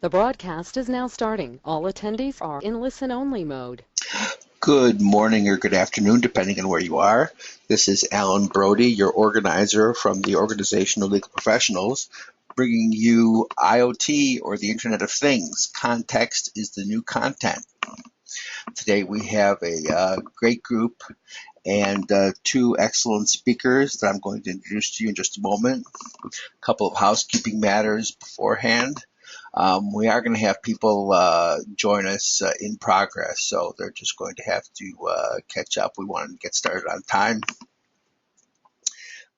The broadcast is now starting. All attendees are in listen-only mode. Good morning or good afternoon, depending on where you are. This is Alan Brody, your organizer from the Organization of Legal Professionals, bringing you IoT, or the Internet of Things. Context is the new content. Today we have a great group and two excellent speakers that I'm going to introduce to you in just a moment. A couple of housekeeping matters beforehand. We are going to have people join us in progress, so they're just going to have to catch up. We wanted to get started on time.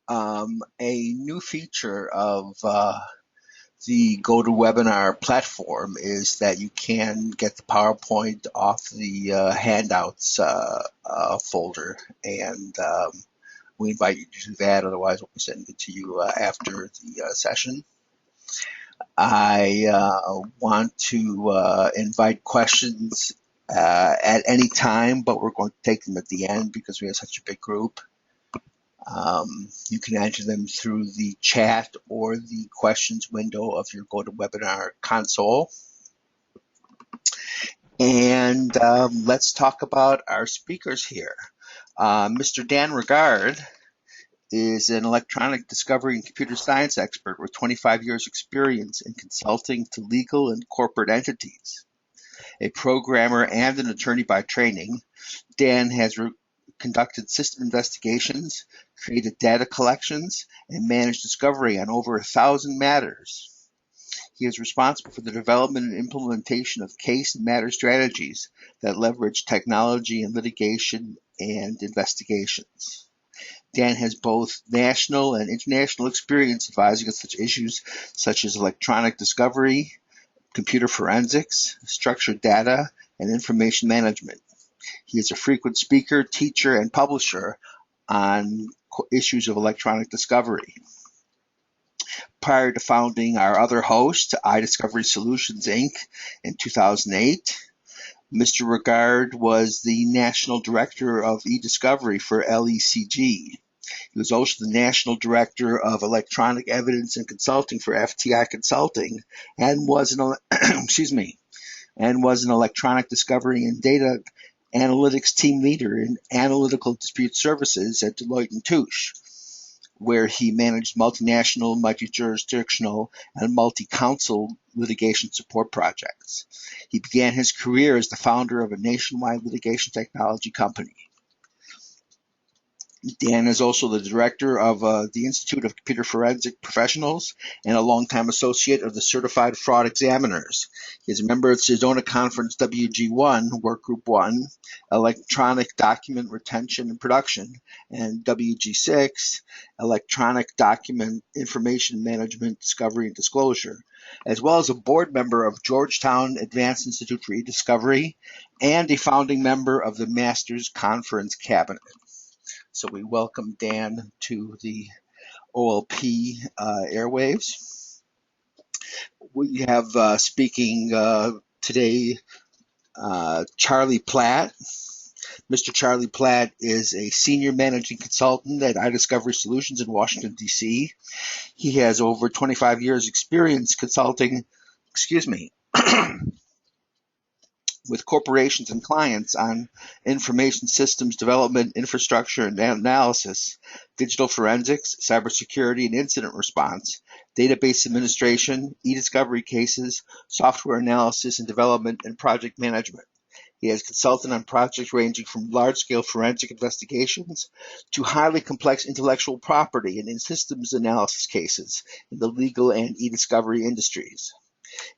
A new feature of the GoToWebinar platform is that you can get the PowerPoint off the handouts folder, and we invite you to do that. Otherwise, we'll be sending it to you after the session. I want to invite questions at any time, but we're going to take them at the end because we have such a big group. You can enter them through the chat or the questions window of your GoToWebinar console. And let's talk about our speakers here. Mr. Dan Regard is an electronic discovery and computer science expert with 25 years experience in consulting to legal and corporate entities. A programmer and an attorney by training, Dan has conducted system investigations, created data collections, and managed discovery on over 1,000 matters. He is responsible for the development and implementation of case and matter strategies that leverage technology in litigation and investigations. Dan has both national and international experience advising on such issues such as electronic discovery, computer forensics, structured data, and information management. He is a frequent speaker, teacher, and publisher on issues of electronic discovery. Prior to founding our other host, iDiscovery Solutions, Inc., in 2008, Mr. Regard was the National Director of eDiscovery for LECG. He was also the National Director of Electronic Evidence and Consulting for FTI Consulting, and was an electronic discovery and data analytics team leader in analytical dispute services at Deloitte & Touche, where he managed multinational, multi-jurisdictional, and multi-counsel litigation support projects. He began his career as the founder of a nationwide litigation technology company. Dan is also the director of the Institute of Computer Forensic Professionals and a longtime associate of the Certified Fraud Examiners. He is a member of the Sedona Conference WG1, Workgroup 1, Electronic Document Retention and Production, and WG6, Electronic Document Information Management, Discovery, and Disclosure, as well as a board member of Georgetown Advanced Institute for eDiscovery and a founding member of the Masters Conference Cabinet. So we welcome Dan to the OLP airwaves. We have speaking today Charlie Platt. Mr. Charlie Platt is a senior managing consultant at iDiscovery Solutions in Washington, D.C. He has over 25 years experience consulting, with corporations and clients on information systems development, infrastructure and analysis, digital forensics, cybersecurity and incident response, database administration, e-discovery cases, software analysis and development, and project management. He has consulted on projects ranging from large-scale forensic investigations to highly complex intellectual property and in systems analysis cases in the legal and e-discovery industries.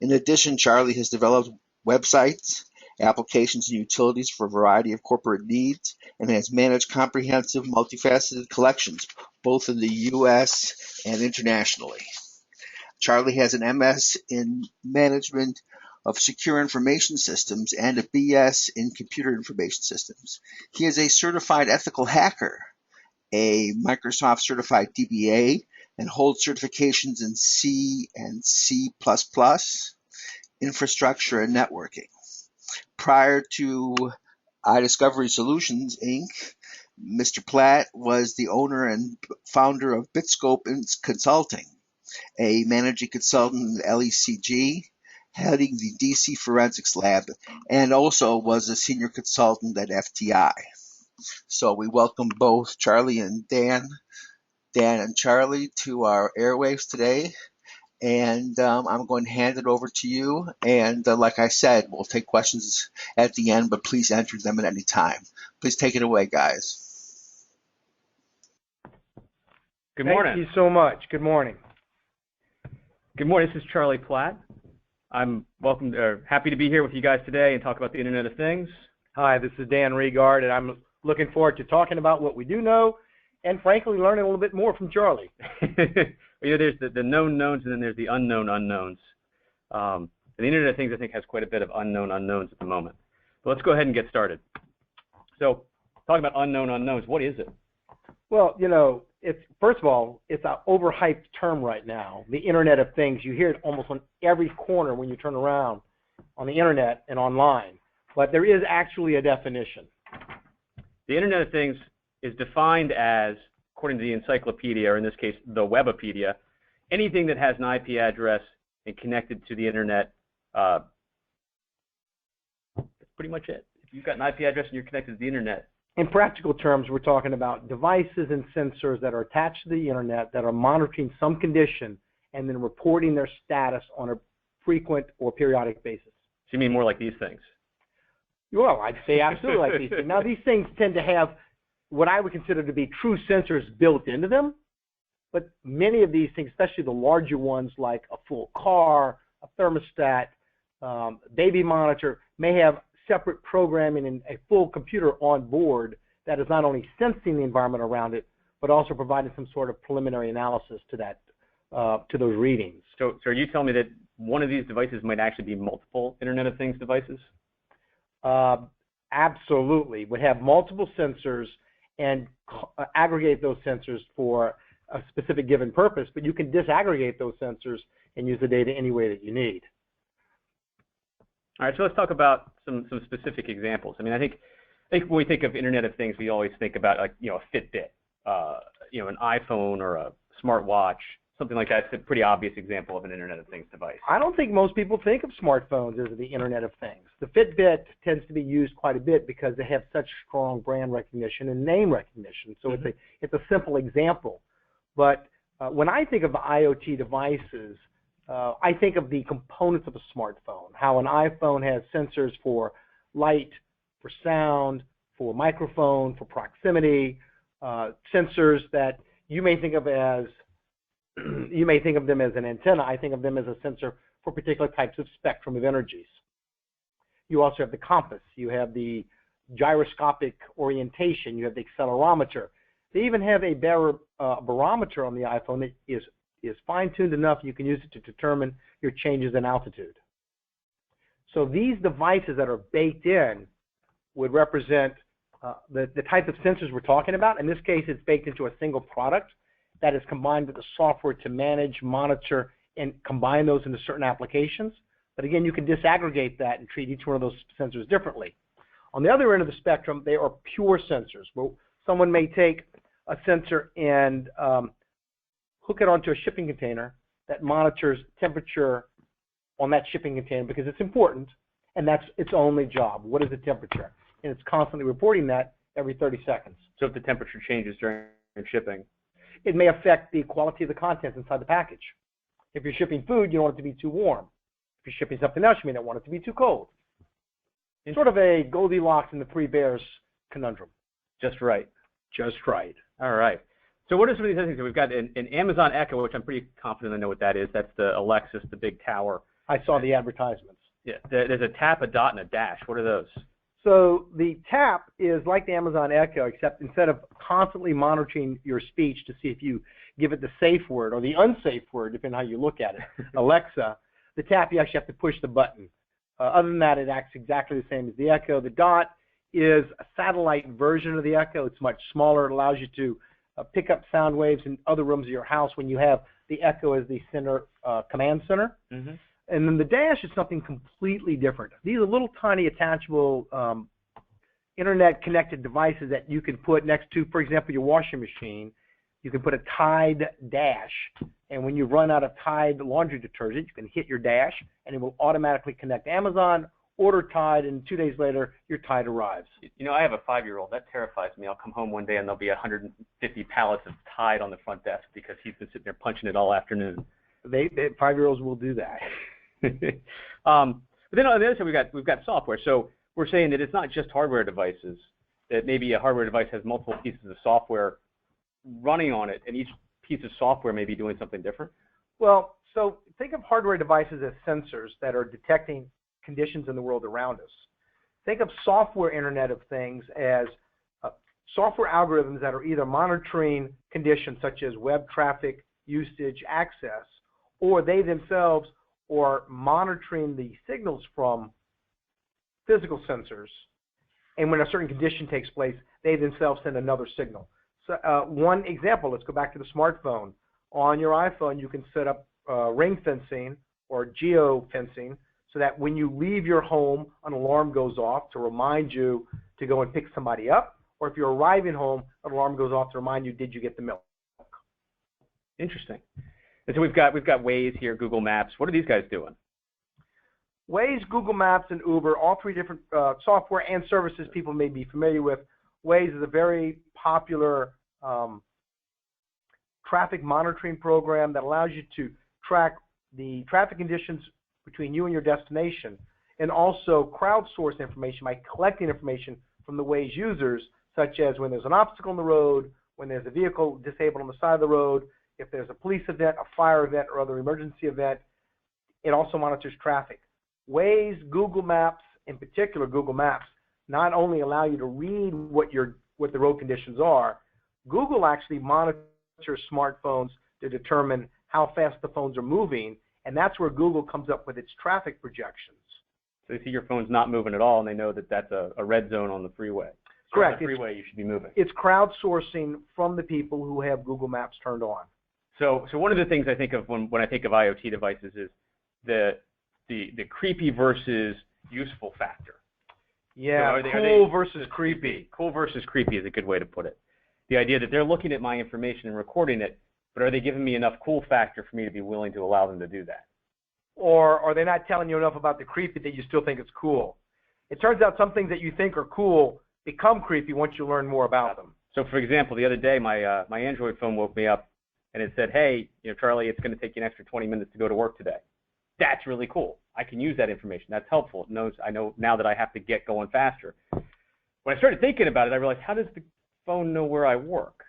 In addition, Charlie has developed websites, applications and utilities for a variety of corporate needs, and has managed comprehensive, multifaceted collections, both in the U.S. and internationally. Charlie has an MS in Management of Secure Information Systems and a BS in Computer Information Systems. He is a certified ethical hacker, a Microsoft certified DBA, and holds certifications in C and C++, infrastructure, and networking. Prior to iDiscovery Solutions, Inc., Mr. Platt was the owner and founder of Bitscope Consulting, a managing consultant at LECG, heading the DC Forensics Lab, and also was a senior consultant at FTI. So we welcome both Charlie and Dan and Charlie to our airwaves today. And I'm going to hand it over to you. And like I said, we'll take questions at the end, but please enter them at any time. Please take it away, guys. Good morning. Thank you so much. Good morning. Good morning. This is Charlie Platt. I'm happy to be here with you guys today and talk about the Internet of Things. Hi, this is Dan Regard, and I'm looking forward to talking about what we do know and, frankly, learning a little bit more from Charlie. There's the known knowns, and then there's the unknown unknowns. And the Internet of Things, I think, has quite a bit of unknown unknowns at the moment. But let's go ahead and get started. So, talking about unknown unknowns, what is it? Well, first of all, it's an overhyped term right now, the Internet of Things. You hear it almost on every corner when you turn around on the Internet and online. But there is actually a definition. The Internet of Things is defined as, according to the encyclopedia, or in this case, the Webipedia, anything that has an IP address and connected to the Internet. That's pretty much it. If you've got an IP address and you're connected to the Internet. In practical terms, we're talking about devices and sensors that are attached to the Internet that are monitoring some condition and then reporting their status on a frequent or periodic basis. So you mean more like these things? Well, I'd say absolutely like these things. Now, these things tend to have what I would consider to be true sensors built into them, but many of these things, especially the larger ones like a full car, a thermostat, baby monitor, may have separate programming and a full computer on board that is not only sensing the environment around it, but also providing some sort of preliminary analysis to that, to those readings. So are you telling me that one of these devices might actually be multiple Internet of Things devices? Absolutely. Would have multiple sensors and aggregate those sensors for a specific given purpose, but you can disaggregate those sensors and use the data any way that you need. All right, so let's talk about some specific examples. I mean, I think when we think of Internet of Things, we always think about a Fitbit, an iPhone or a smartwatch, something like that. It's a pretty obvious example of an Internet of Things device. I don't think most people think of smartphones as the Internet of Things. The Fitbit tends to be used quite a bit because they have such strong brand recognition and name recognition. So it's a simple example. But when I think of the IoT devices, I think of the components of a smartphone, how an iPhone has sensors for light, for sound, for microphone, for proximity, sensors that you may think of them as an antenna. I think of them as a sensor for particular types of spectrum of energies. You also have the compass. You have the gyroscopic orientation. You have the accelerometer. They even have a barometer on the iPhone that is fine-tuned enough you can use it to determine your changes in altitude. So these devices that are baked in would represent the type of sensors we're talking about. In this case, it's baked into a single product that is combined with the software to manage, monitor, and combine those into certain applications. But again, you can disaggregate that and treat each one of those sensors differently. On the other end of the spectrum, they are pure sensors. Well, someone may take a sensor and hook it onto a shipping container that monitors temperature on that shipping container because it's important, and that's its only job. What is the temperature? And it's constantly reporting that every 30 seconds. So if the temperature changes during shipping, it may affect the quality of the contents inside the package. If you're shipping food, you don't want it to be too warm. If you're shipping something else, you may not want it to be too cold. It's sort of a Goldilocks and the Three Bears conundrum. Just right. Just right. All right. So what are some of these other things? We've got an Amazon Echo, which I'm pretty confident I know what that is. That's the Alexis, the big tower. I saw the advertisements. Yeah. There's a tap, a dot, and a dash. What are those? So the tap is like the Amazon Echo, except instead of constantly monitoring your speech to see if you give it the safe word or the unsafe word, depending on how you look at it, Alexa, the tap, you actually have to push the button. Other than that, it acts exactly the same as the Echo. The dot is a satellite version of the Echo. It's much smaller. It allows you to pick up sound waves in other rooms of your house when you have the Echo as the center command center. Mm-hmm. And then the dash is something completely different. These are little tiny attachable internet-connected devices that you can put next to, for example, your washing machine. You can put a Tide dash, And when you run out of Tide laundry detergent, you can hit your dash, and it will automatically connect Amazon, order Tide, and 2 days later, your Tide arrives. You know, I have a 5-year-old. That terrifies me. I'll come home one day and there'll be 150 pallets of Tide on the front desk because he's been sitting there punching it all afternoon. 5-year-olds will do that. But then on the other side, we've got software. So we're saying that it's not just hardware devices. That maybe a hardware device has multiple pieces of software running on it, and each piece of software may be doing something different. Well, so think of hardware devices as sensors that are detecting conditions in the world around us. Think of software Internet of Things as software algorithms that are either monitoring conditions such as web traffic, usage, access, or they themselves are monitoring the signals from physical sensors. And when a certain condition takes place, they themselves send another signal. So one example, let's go back to the smartphone. On your iPhone, you can set up ring fencing or geo-fencing so that when you leave your home, an alarm goes off to remind you to go and pick somebody up. Or if you're arriving home, an alarm goes off to remind you, did you get the milk? Interesting. And so we've got Waze here, Google Maps. What are these guys doing? Waze, Google Maps, and Uber, all three different software and services people may be familiar with. Waze is a very popular traffic monitoring program that allows you to track the traffic conditions between you and your destination, and also crowdsource information by collecting information from the Waze users, such as when there's an obstacle in the road, when there's a vehicle disabled on the side of the road, if there's a police event, a fire event, or other emergency event. It also monitors traffic. Waze, Google Maps, in particular Google Maps, not only allow you to read what the road conditions are, Google actually monitors smartphones to determine how fast the phones are moving, and that's where Google comes up with its traffic projections. So they see your phone's not moving at all, and they know that that's a red zone on the freeway. So Correct. On the freeway, you should be moving. It's crowdsourcing from the people who have Google Maps turned on. So one of the things I think of when I think of IoT devices is the creepy versus useful factor. Yeah, so cool versus creepy. Cool versus creepy is a good way to put it. The idea that they're looking at my information and recording it, but are they giving me enough cool factor for me to be willing to allow them to do that? Or are they not telling you enough about the creepy that you still think it's cool? It turns out some things that you think are cool become creepy once you learn more about them. So, for example, the other day, my Android phone woke me up, and it said, hey, Charlie, it's going to take you an extra 20 minutes to go to work today. That's really cool. I can use that information. That's helpful. I know now that I have to get going faster. When I started thinking about it, I realized, how does the phone know where I work?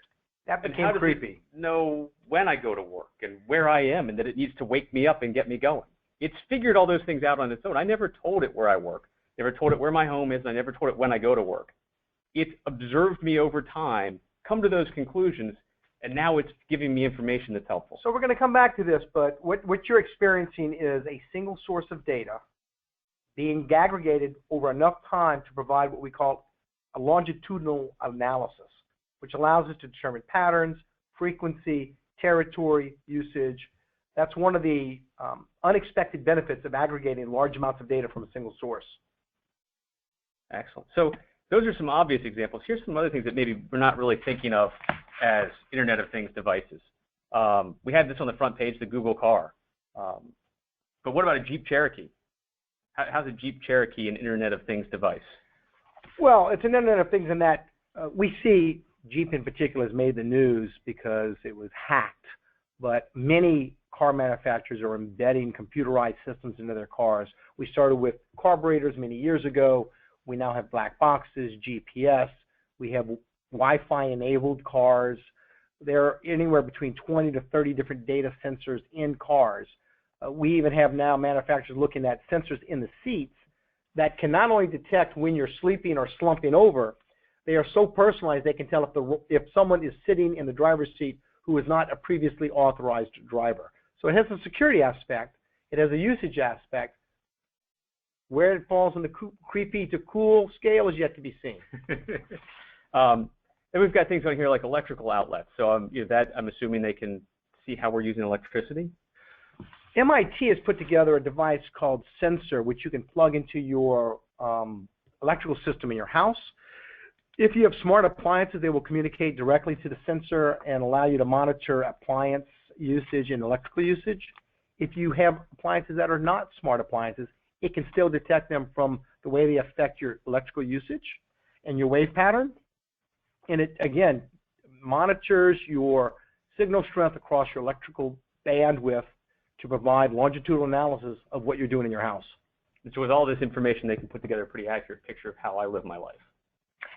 That became creepy. Know when I go to work and where I am, and that it needs to wake me up and get me going. It's figured all those things out on its own. I never told it where I work. Never told it where my home is, and I never told it when I go to work. It's observed me over time, come to those conclusions, and now it's giving me information that's helpful. So we're going to come back to this, but what you're experiencing is a single source of data being aggregated over enough time to provide what we call a longitudinal analysis, which allows us to determine patterns, frequency, territory, usage. That's one of the unexpected benefits of aggregating large amounts of data from a single source. Excellent. So those are some obvious examples. Here's some other things that maybe we're not really thinking of as Internet of Things devices. We had this on the front page, the Google car. But what about a Jeep Cherokee? How's a Jeep Cherokee an Internet of Things device? Well, it's an Internet of Things in that we see Jeep in particular has made the news because it was hacked, but many car manufacturers are embedding computerized systems into their cars. We started with carburetors many years ago. We now have black boxes, GPS. We have Wi-Fi enabled cars. There are anywhere between 20 to 30 different data sensors in cars. We even have now manufacturers looking at sensors in the seats that can not only detect when you're sleeping or slumping over, they are so personalized they can tell if someone is sitting in the driver's seat who is not a previously authorized driver. So it has a security aspect. It has a usage aspect. Where it falls on the creepy to cool scale is yet to be seen. Then we've got things on here like electrical outlets. So I'm assuming they can see how we're using electricity. MIT has put together a device called Sensor, which you can plug into your electrical system in your house. If you have smart appliances, they will communicate directly to the sensor and allow you to monitor appliance usage and electrical usage. If you have appliances that are not smart appliances, it can still detect them from the way they affect your electrical usage and your wave pattern. And it, again, monitors your signal strength across your electrical bandwidth to provide longitudinal analysis of what you're doing in your house. And so with all this information, they can put together a pretty accurate picture of how I live my life.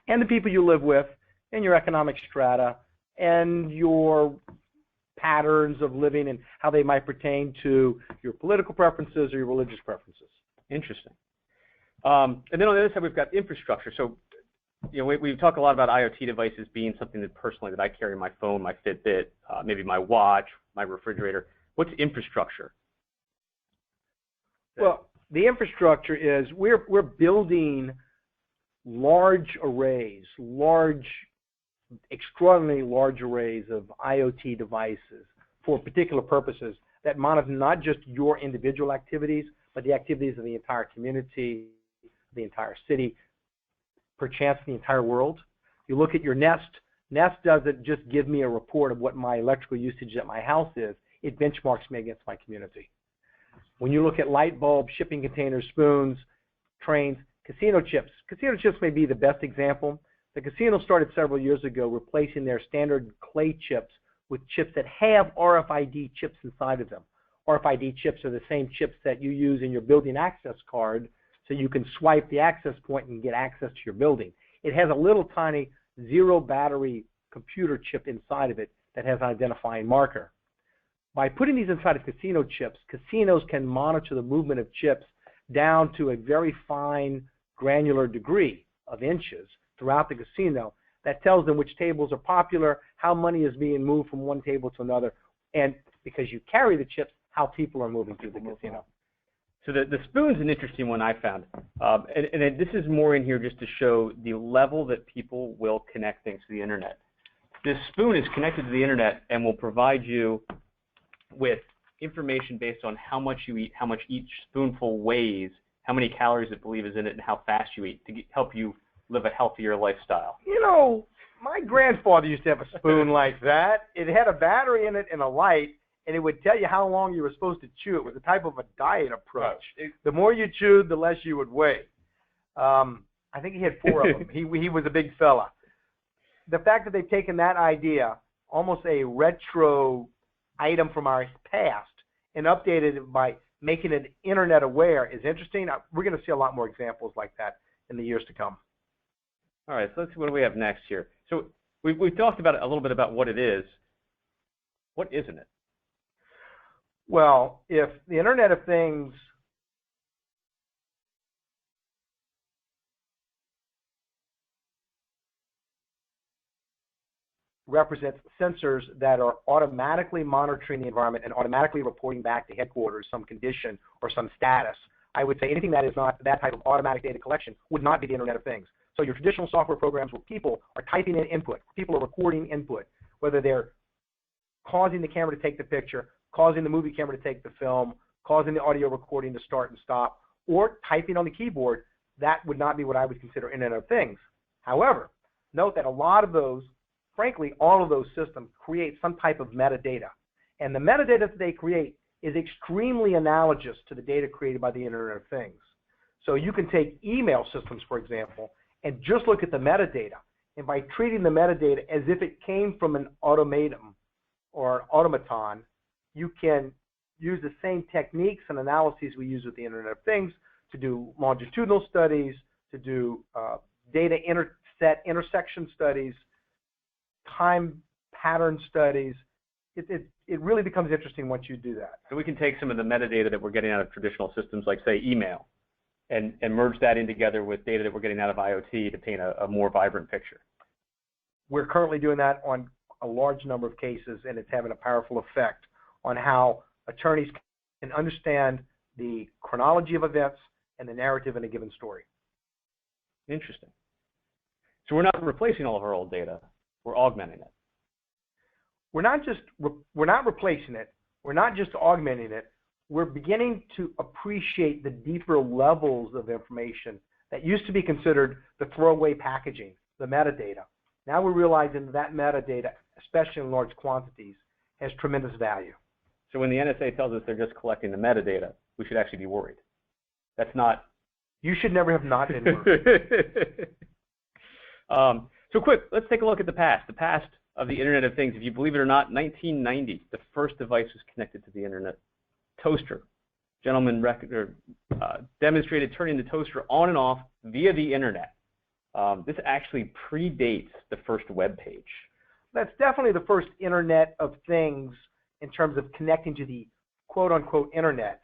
And the people you live with, and your economic strata, and your patterns of living and how they might pertain to your political preferences or your religious preferences. Interesting. And then on the other side, we've got infrastructure. So, you know, we talk a lot about IoT devices being something that personally that I carry, my phone, my Fitbit, maybe my watch, my refrigerator. What's infrastructure? Well, the infrastructure is we're building large arrays, extraordinarily large arrays of IoT devices for particular purposes that monitor not just your individual activities, but the activities of the entire community, the entire city, perchance the entire world. You look at your Nest. Nest doesn't just give me a report of what my electrical usage at my house is. It benchmarks me against my community. When you look at light bulbs, shipping containers, spoons, trains, casino chips may be the best example. The casino started several years ago replacing their standard clay chips with chips that have RFID chips inside of them. RFID chips are the same chips that you use in your building access card so you can swipe the access point and get access to your building. It has a little tiny zero battery computer chip inside of it that has an identifying marker. By putting these inside of casino chips, casinos can monitor the movement of chips down to a very fine granular degree of inches throughout the casino that tells them which tables are popular, how money is being moved from one table to another, and because you carry the chips, how people are moving through the casino. So the spoon's an interesting one I found. And this is more in here just to show the level that people will connect things to the internet. This spoon is connected to the internet and will provide you with information based on how much you eat, how much each spoonful weighs, how many calories it believes is in it, and how fast you eat to help you live a healthier lifestyle. You know, my grandfather used to have a spoon like that. It had a battery in it and a light, and it would tell you how long you were supposed to chew. It was a type of a diet approach. The more you chewed, the less you would weigh. I think he had 4 of them. He was a big fella. The fact that they've taken that idea, almost a retro item from our past, and updated it by making it internet aware is interesting. We're going to see a lot more examples like that in the years to come. All right, so let's see what do we have next here. So we've talked about a little bit about what it is. What isn't it? Well, if the Internet of Things represents sensors that are automatically monitoring the environment and automatically reporting back to headquarters some condition or some status, I would say anything that is not that type of automatic data collection would not be the Internet of Things. So your traditional software programs where people are typing in input, people are recording input, whether they're causing the camera to take the picture, causing the movie camera to take the film, causing the audio recording to start and stop, or typing on the keyboard, that would not be what I would consider Internet of Things. However, note that a lot of those, frankly, all of those systems create some type of metadata. And the metadata that they create is extremely analogous to the data created by the Internet of Things. So you can take email systems, for example, and just look at the metadata. And by treating the metadata as if it came from an automaton or automaton, you can use the same techniques and analyses we use with the Internet of Things to do longitudinal studies, to do data intersection studies, time pattern studies. It really becomes interesting once you do that. So we can take some of the metadata that we're getting out of traditional systems like, say, email, and merge that in together with data that we're getting out of IoT to paint a more vibrant picture. We're currently doing that on a large number of cases, and it's having a powerful effect on how attorneys can understand the chronology of events and the narrative in a given story. Interesting. So we're not replacing all of our old data. We're augmenting it. We're not replacing it. We're not just augmenting it. We're beginning to appreciate the deeper levels of information that used to be considered the throwaway packaging, the metadata. Now we're realizing that metadata, especially in large quantities, has tremendous value. So when the NSA tells us they're just collecting the metadata, we should actually be worried. That's not. You should never have not been worried. So quick, let's take a look at the past. The past of the Internet of Things. If you believe it or not, 1990, the first device was connected to the Internet. Toaster. Gentleman demonstrated turning the toaster on and off via the Internet. This actually predates the first web page. That's definitely the first Internet of Things in terms of connecting to the quote-unquote Internet.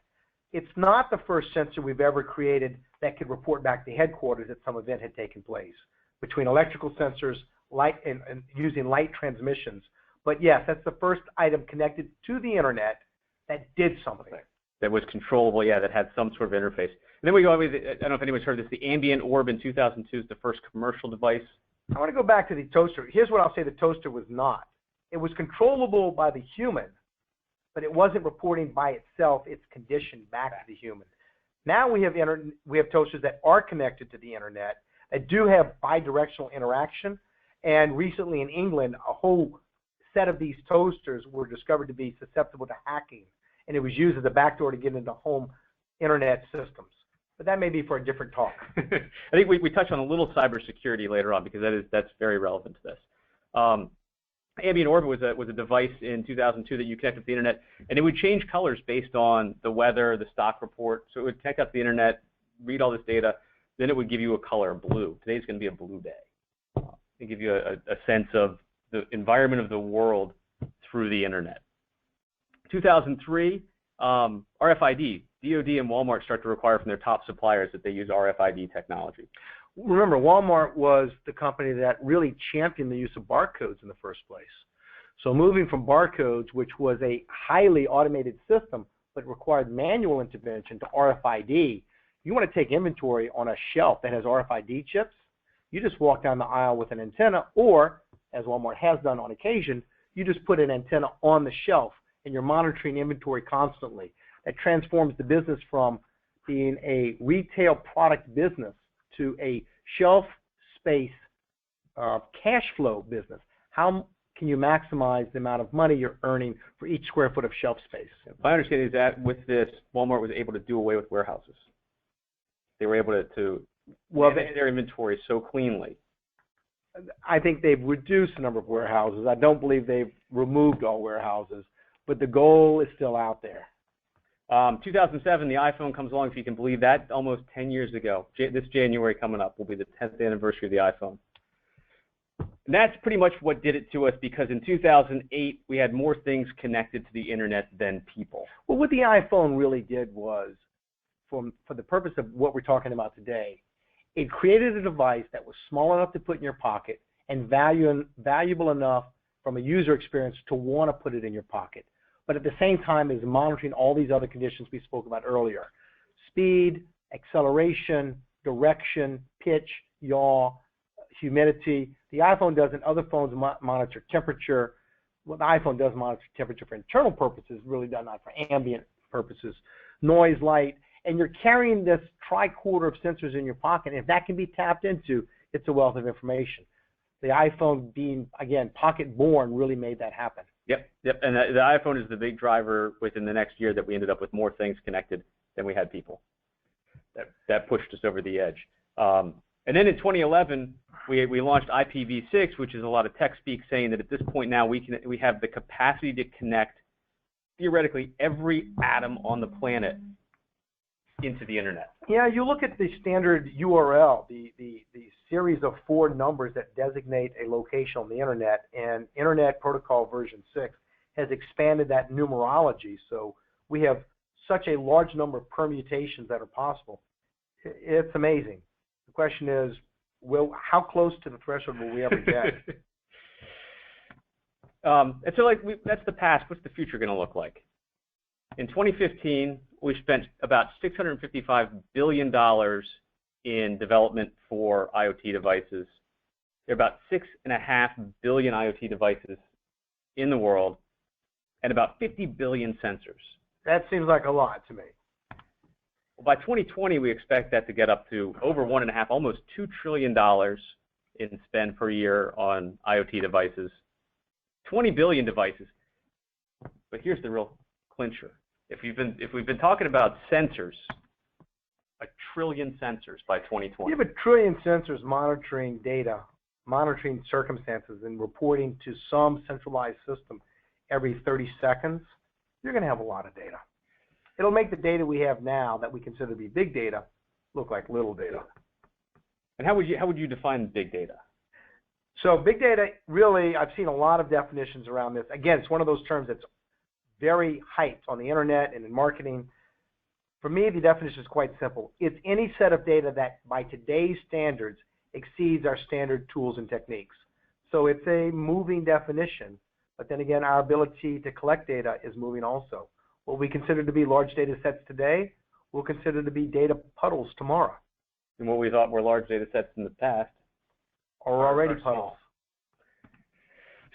It's not the first sensor we've ever created that could report back to headquarters that some event had taken place between electrical sensors, light, and using light transmissions. But yes, that's the first item connected to the Internet that did something. That was controllable, yeah, that had some sort of interface. And then we go with, I don't know if anyone's heard of this, the ambient orb in 2002 is the first commercial device. I want to go back to the toaster. Here's what I'll say the toaster was not. It was controllable by the human, but it wasn't reporting by itself its condition back to the human. Now we have toasters that are connected to the Internet that do have bidirectional interaction. And recently in England, a whole set of these toasters were discovered to be susceptible to hacking. And it was used as a backdoor to get into home Internet systems. But that may be for a different talk. I think we touch on a little cybersecurity later on because that's very relevant to this. Ambient Orb was a device in 2002 that you connected to the Internet, and it would change colors based on the weather, the stock report. So it would connect up to the Internet, read all this data, then it would give you a color blue. Today's going to be a blue day. It give you a sense of the environment of the world through the Internet. 2003, RFID. DoD and Walmart start to require from their top suppliers that they use RFID technology. Remember, Walmart was the company that really championed the use of barcodes in the first place. So moving from barcodes, which was a highly automated system but required manual intervention, to RFID, you want to take inventory on a shelf that has RFID chips, you just walk down the aisle with an antenna, or, as Walmart has done on occasion, you just put an antenna on the shelf and you're monitoring inventory constantly. That transforms the business from being a retail product business to a shelf space cash flow business. How can you maximize the amount of money you're earning for each square foot of shelf space? My understanding is that with this, Walmart was able to do away with warehouses. They were able to manage their inventory so cleanly. I think they've reduced the number of warehouses. I don't believe they've removed all warehouses, but the goal is still out there. 2007, the iPhone comes along, if you can believe that, almost 10 years ago. This January coming up will be the 10th anniversary of the iPhone. And that's pretty much what did it to us, because in 2008, we had more things connected to the Internet than people. Well, what the iPhone really did was, for the purpose of what we're talking about today, it created a device that was small enough to put in your pocket and valuable enough from a user experience to want to put it in your pocket. But at the same time is monitoring all these other conditions we spoke about earlier. Speed, acceleration, direction, pitch, yaw, humidity. The iPhone doesn't. Other phones monitor temperature. Well, the iPhone does monitor temperature for internal purposes, really does not for ambient purposes. Noise, light, and you're carrying this tricorder of sensors in your pocket. And if that can be tapped into, it's a wealth of information. The iPhone being, again, pocket-borne really made that happen. Yep. And the iPhone is the big driver within the next year that we ended up with more things connected than we had people. That pushed us over the edge. And then in 2011, we launched IPv6, which is a lot of tech speak saying that at this point now we have the capacity to connect theoretically every atom on the planet into the Internet. Yeah, you look at the standard URL, the series of 4 numbers that designate a location on the Internet, and Internet Protocol version 6 has expanded that numerology. So we have such a large number of permutations that are possible. It's amazing. The question is, how close to the threshold will we ever get? And so, that's the past. What's the future going to look like? In 2015, we spent about $655 billion in development for IoT devices. There are about 6.5 billion IoT devices in the world and about 50 billion sensors. That seems like a lot to me. Well, by 2020, we expect that to get up to over 1.5, almost $2 trillion in spend per year on IoT devices. 20 billion devices. But here's the real clincher. If we've been talking about sensors, 1 trillion sensors by 2020. You have 1 trillion sensors monitoring data, monitoring circumstances, and reporting to some centralized system every 30 seconds. You're going to have a lot of data. It'll make the data we have now that we consider to be big data look like little data. And how would you define big data? So big data, really, I've seen a lot of definitions around this. Again, it's one of those terms that's very hyped on the internet and in marketing. For me, the definition is quite simple. It's any set of data that, by today's standards, exceeds our standard tools and techniques. So it's a moving definition, but then again, our ability to collect data is moving also. What we consider to be large data sets today, we'll consider to be data puddles tomorrow. And what we thought were large data sets in the past are already puddles. Small.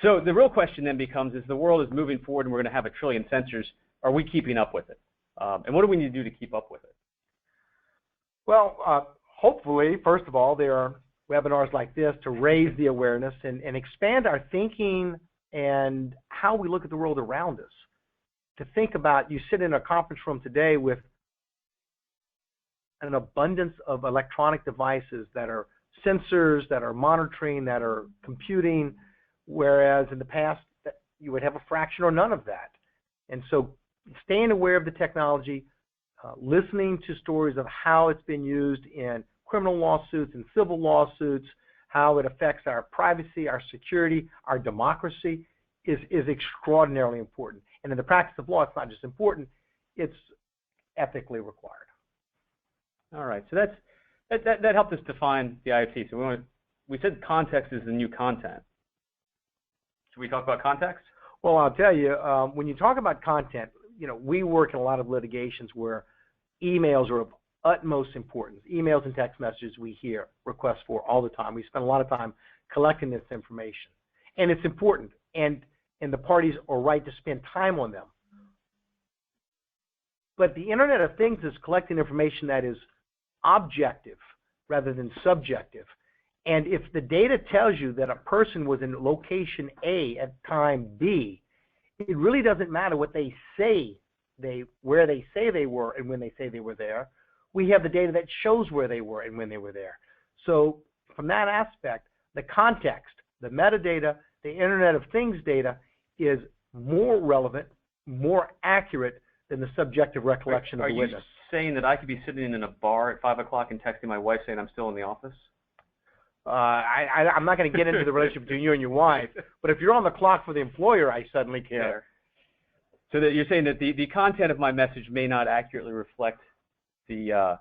So the real question then becomes, as the world is moving forward and we're going to have 1 trillion sensors, are we keeping up with it? And what do we need to do to keep up with it? Well, hopefully, first of all, there are webinars like this to raise the awareness and expand our thinking and how we look at the world around us. To think about, you sit in a conference room today with an abundance of electronic devices that are sensors, that are monitoring, that are computing, whereas in the past you would have a fraction or none of that. And so staying aware of the technology, listening to stories of how it's been used in criminal lawsuits and civil lawsuits, how it affects our privacy, our security, our democracy is extraordinarily important. And in the practice of law, it's not just important, it's ethically required. All right, so that helped us define the IoT. So we said context is the new content. Should we talk about context? Well, I'll tell you, when you talk about content, we work in a lot of litigations where emails are of utmost importance. Emails and text messages we hear requests for all the time. We spend a lot of time collecting this information. And it's important, and the parties are right to spend time on them. But the Internet of Things is collecting information that is objective rather than subjective. And if the data tells you that a person was in location A at time B, it really doesn't matter what they say where they say they were and when they say they were there. We have the data that shows where they were and when they were there. So from that aspect, the context, the metadata, the Internet of Things data is more relevant, more accurate than the subjective recollection of the witness. Are you saying that I could be sitting in a bar at 5 o'clock and texting my wife saying I'm still in the office? I'm not going to get into the relationship between you and your wife, but if you're on the clock for the employer, I suddenly care. So that you're saying that the content of my message may not accurately reflect the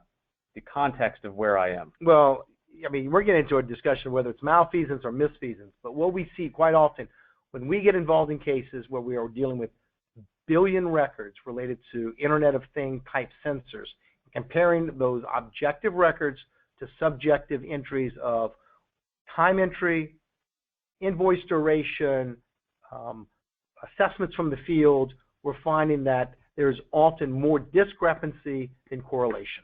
context of where I am. Well, I mean, we're getting into a discussion of whether it's malfeasance or misfeasance, but what we see quite often when we get involved in cases where we are dealing with billion records related to Internet of Things type sensors, comparing those objective records to subjective entries of time entry, invoice duration, assessments from the field, we're finding that there's often more discrepancy than correlation.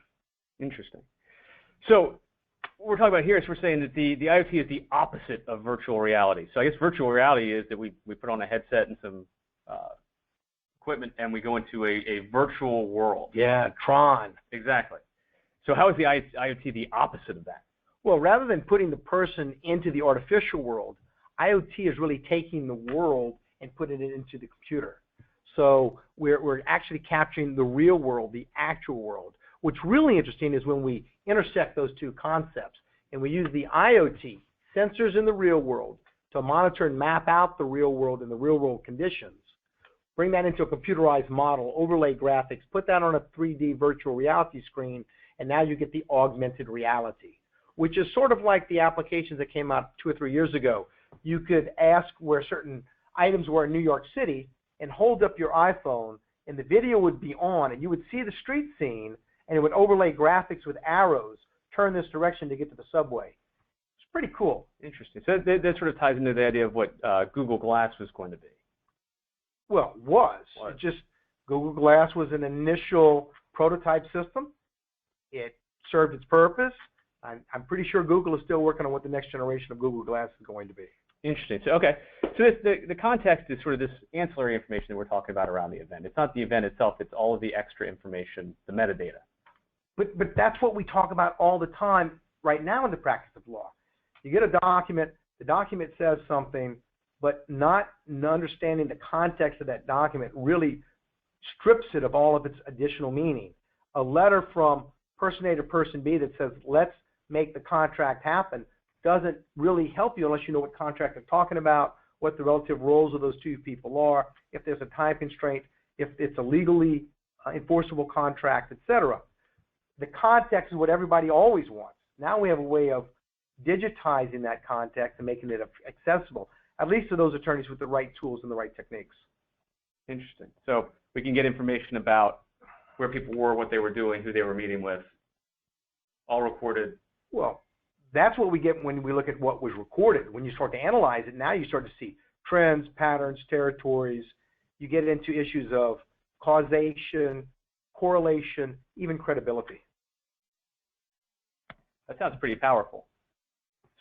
Interesting. So what we're talking about here is we're saying that the IoT is the opposite of virtual reality. So I guess virtual reality is that we put on a headset and some equipment and we go into a virtual world. Yeah, Tron. Exactly. So how is the IoT the opposite of that? Well, rather than putting the person into the artificial world, IoT is really taking the world and putting it into the computer. So we're actually capturing the real world, the actual world. What's really interesting is when we intersect those two concepts and we use the IoT, sensors in the real world, to monitor and map out the real world and the real world conditions, bring that into a computerized model, overlay graphics, put that on a 3D virtual reality screen, and now you get the augmented reality, which is sort of like the applications that came out 2 or 3 years ago. You could ask where certain items were in New York City and hold up your iPhone, and the video would be on, and you would see the street scene, and it would overlay graphics with arrows, turn this direction to get to the subway. It's pretty cool. Interesting. So that sort of ties into the idea of what Google Glass was going to be. Well, it just Google Glass was an initial prototype system. It served its purpose. I'm pretty sure Google is still working on what the next generation of Google Glass is going to be. Interesting. So, okay. So the context is sort of this ancillary information that we're talking about around the event. It's not the event itself. It's all of the extra information, the metadata. But that's what we talk about all the time right now in the practice of law. You get a document, the document says something, but not understanding the context of that document really strips it of all of its additional meaning. A letter from person A to person B that says, let's make the contract happen, doesn't really help you unless you know what contract they're talking about, what the relative roles of those two people are, if there's a time constraint, if it's a legally enforceable contract, etc. The context is what everybody always wants. Now we have a way of digitizing that context and making it accessible, at least to those attorneys with the right tools and the right techniques. Interesting. So we can get information about where people were, what they were doing, who they were meeting with, all recorded. Well, that's what we get when we look at what was recorded. When you start to analyze it, now you start to see trends, patterns, territories. You get into issues of causation, correlation, even credibility. That sounds pretty powerful.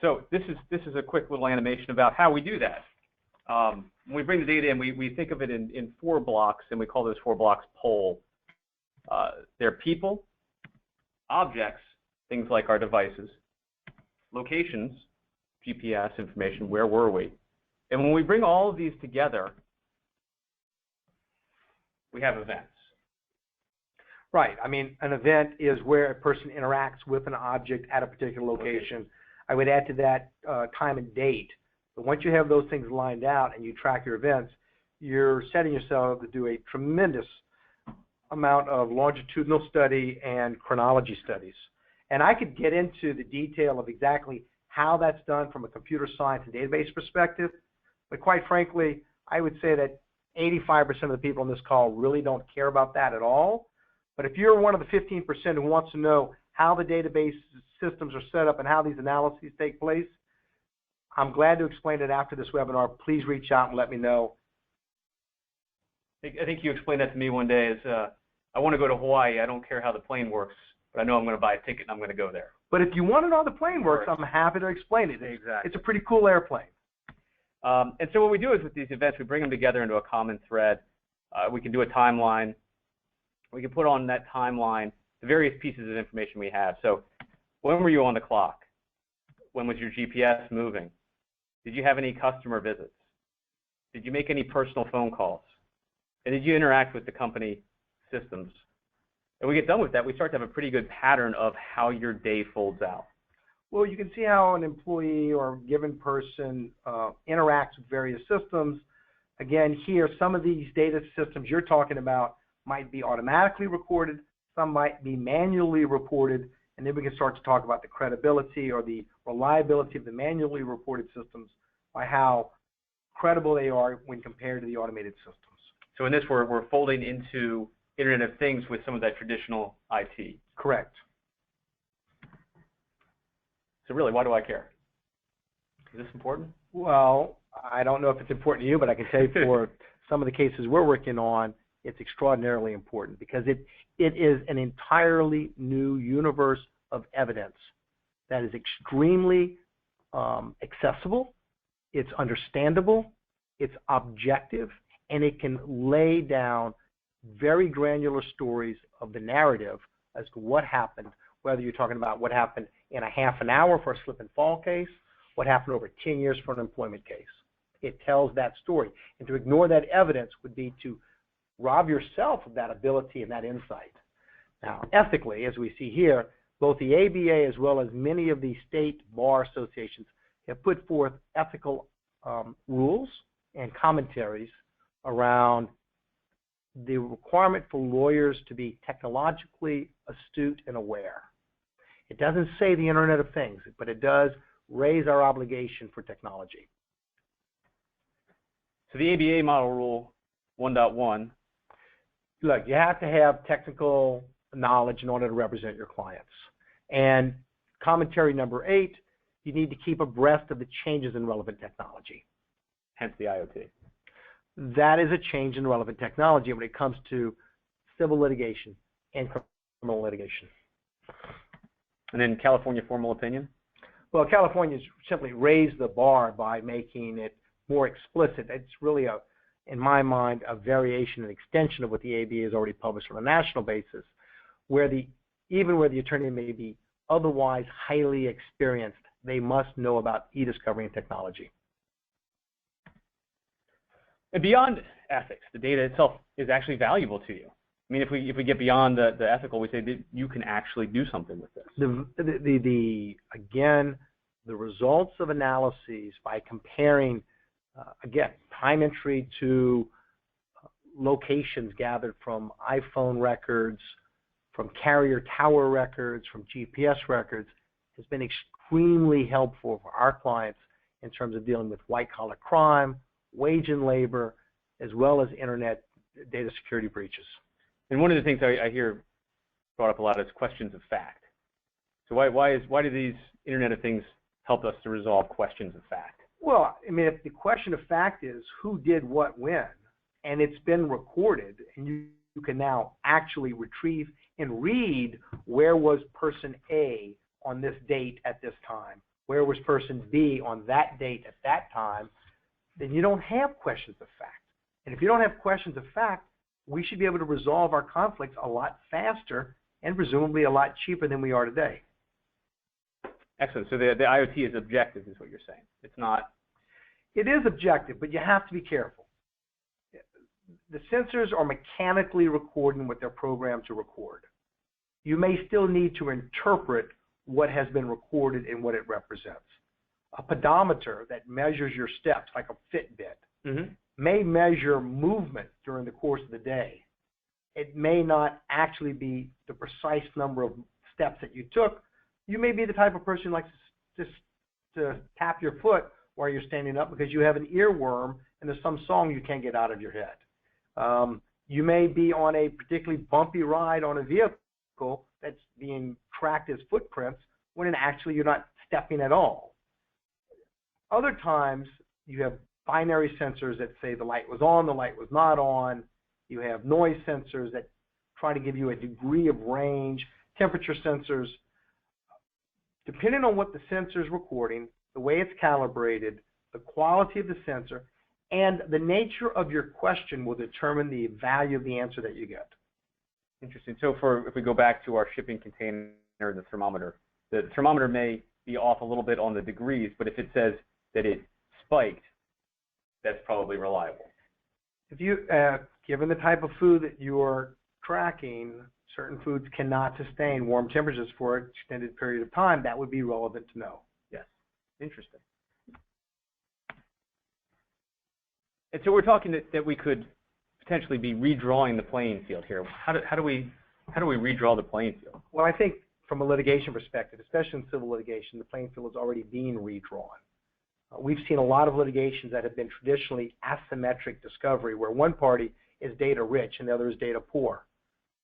So this is a quick little animation about how we do that. When we bring the data in, we think of it in 4 blocks, and we call those 4 blocks POL. They're people, objects, things like our devices, locations, GPS information, where were we? And when we bring all of these together, we have events. Right. I mean, an event is where a person interacts with an object at a particular location. Okay. I would add to that time and date. But once you have those things lined out and you track your events, you're setting yourself to do a tremendous amount of longitudinal study and chronology studies. And I could get into the detail of exactly how that's done from a computer science and database perspective, but quite frankly, I would say that 85% of the people on this call really don't care about that at all. But if you're one of the 15% who wants to know how the database systems are set up and how these analyses take place, I'm glad to explain it after this webinar. Please reach out and let me know. I think you explained that to me one day as I want to go to Hawaii. I don't care how the plane works, but I know I'm going to buy a ticket and I'm going to go there. But if you want to know how the plane works, I'm happy to explain it. Exactly. It's a pretty cool airplane. And so what we do is with these events, we bring them together into a common thread. We can do a timeline. We can put on that timeline the various pieces of information we have. So when were you on the clock? When was your GPS moving? Did you have any customer visits? Did you make any personal phone calls? And did you interact with the company systems? And we get done with that, we start to have a pretty good pattern of how your day folds out. Well, you can see how an employee or a given person interacts with various systems. Again, here, some of these data systems you're talking about might be automatically recorded, some might be manually reported, and then we can start to talk about the credibility or the reliability of the manually reported systems by how credible they are when compared to the automated systems. So in this, we're folding into Internet of Things with some of that traditional IT. Correct. So really, why do I care? Is this important? Well, I don't know if it's important to you, but I can tell you for some of the cases we're working on, it's extraordinarily important because it is an entirely new universe of evidence that is extremely accessible, it's understandable, it's objective, and it can lay down very granular stories of the narrative as to what happened, whether you're talking about what happened in a half an hour for a slip and fall case, what happened over 10 years for an employment case. It tells that story. And to ignore that evidence would be to rob yourself of that ability and that insight. Now, ethically, as we see here, both the ABA as well as many of the state bar associations have put forth ethical rules and commentaries around the requirement for lawyers to be technologically astute and aware. It doesn't say the Internet of Things, but it does raise our obligation for technology. So the ABA model rule 1.1. Look, you have to have technical knowledge in order to represent your clients. And commentary number 8, you need to keep abreast of the changes in relevant technology. Hence the IoT. That is a change in relevant technology when it comes to civil litigation and criminal litigation. And then California formal opinion? Well, California's simply raised the bar by making it more explicit. It's really in my mind, a variation and extension of what the ABA has already published on a national basis, where even where the attorney may be otherwise highly experienced, they must know about e-discovery and technology. And beyond ethics, the data itself is actually valuable to you. I mean, if we get beyond the ethical, we say that you can actually do something with this. Again, the results of analyses by comparing, again, time entry to locations gathered from iPhone records, from carrier tower records, from GPS records, has been extremely helpful for our clients in terms of dealing with white-collar crime, wage and labor, as well as internet data security breaches. And one of the things I hear brought up a lot is questions of fact. So why do these Internet of Things help us to resolve questions of fact? Well, I mean, if the question of fact is who did what when, and it's been recorded, and you can now actually retrieve and read where was person A on this date at this time, where was person B on that date at that time, then you don't have questions of fact. And if you don't have questions of fact, we should be able to resolve our conflicts a lot faster and presumably a lot cheaper than we are today. Excellent. So the IoT is objective, is what you're saying. It's not. It is objective, but you have to be careful. The sensors are mechanically recording what they're programmed to record. You may still need to interpret what has been recorded and what it represents. A pedometer that measures your steps, like a Fitbit, may measure movement during the course of the day. It may not actually be the precise number of steps that you took. You may be the type of person who likes to tap your foot while you're standing up because you have an earworm and there's some song you can't get out of your head. You may be on a particularly bumpy ride on a vehicle that's being tracked as footprints when actually you're not stepping at all. Other times you have binary sensors that say the light was on, the light was not on. You have noise sensors that try to give you a degree of range, temperature sensors. Depending on what the sensor is recording, the way it's calibrated, the quality of the sensor, and the nature of your question will determine the value of the answer that you get. Interesting. So if we go back to our shipping container and the thermometer may be off a little bit on the degrees, but if it says that it spiked, that's probably reliable. If you, given the type of food that you are tracking, certain foods cannot sustain warm temperatures for an extended period of time. That would be relevant to know. Yes. Interesting. And so we're talking that we could potentially be redrawing the playing field here. How do we redraw the playing field? Well, I think from a litigation perspective, especially in civil litigation, the playing field is already being redrawn. We've seen a lot of litigations that have been traditionally asymmetric discovery, where one party is data rich and the other is data poor.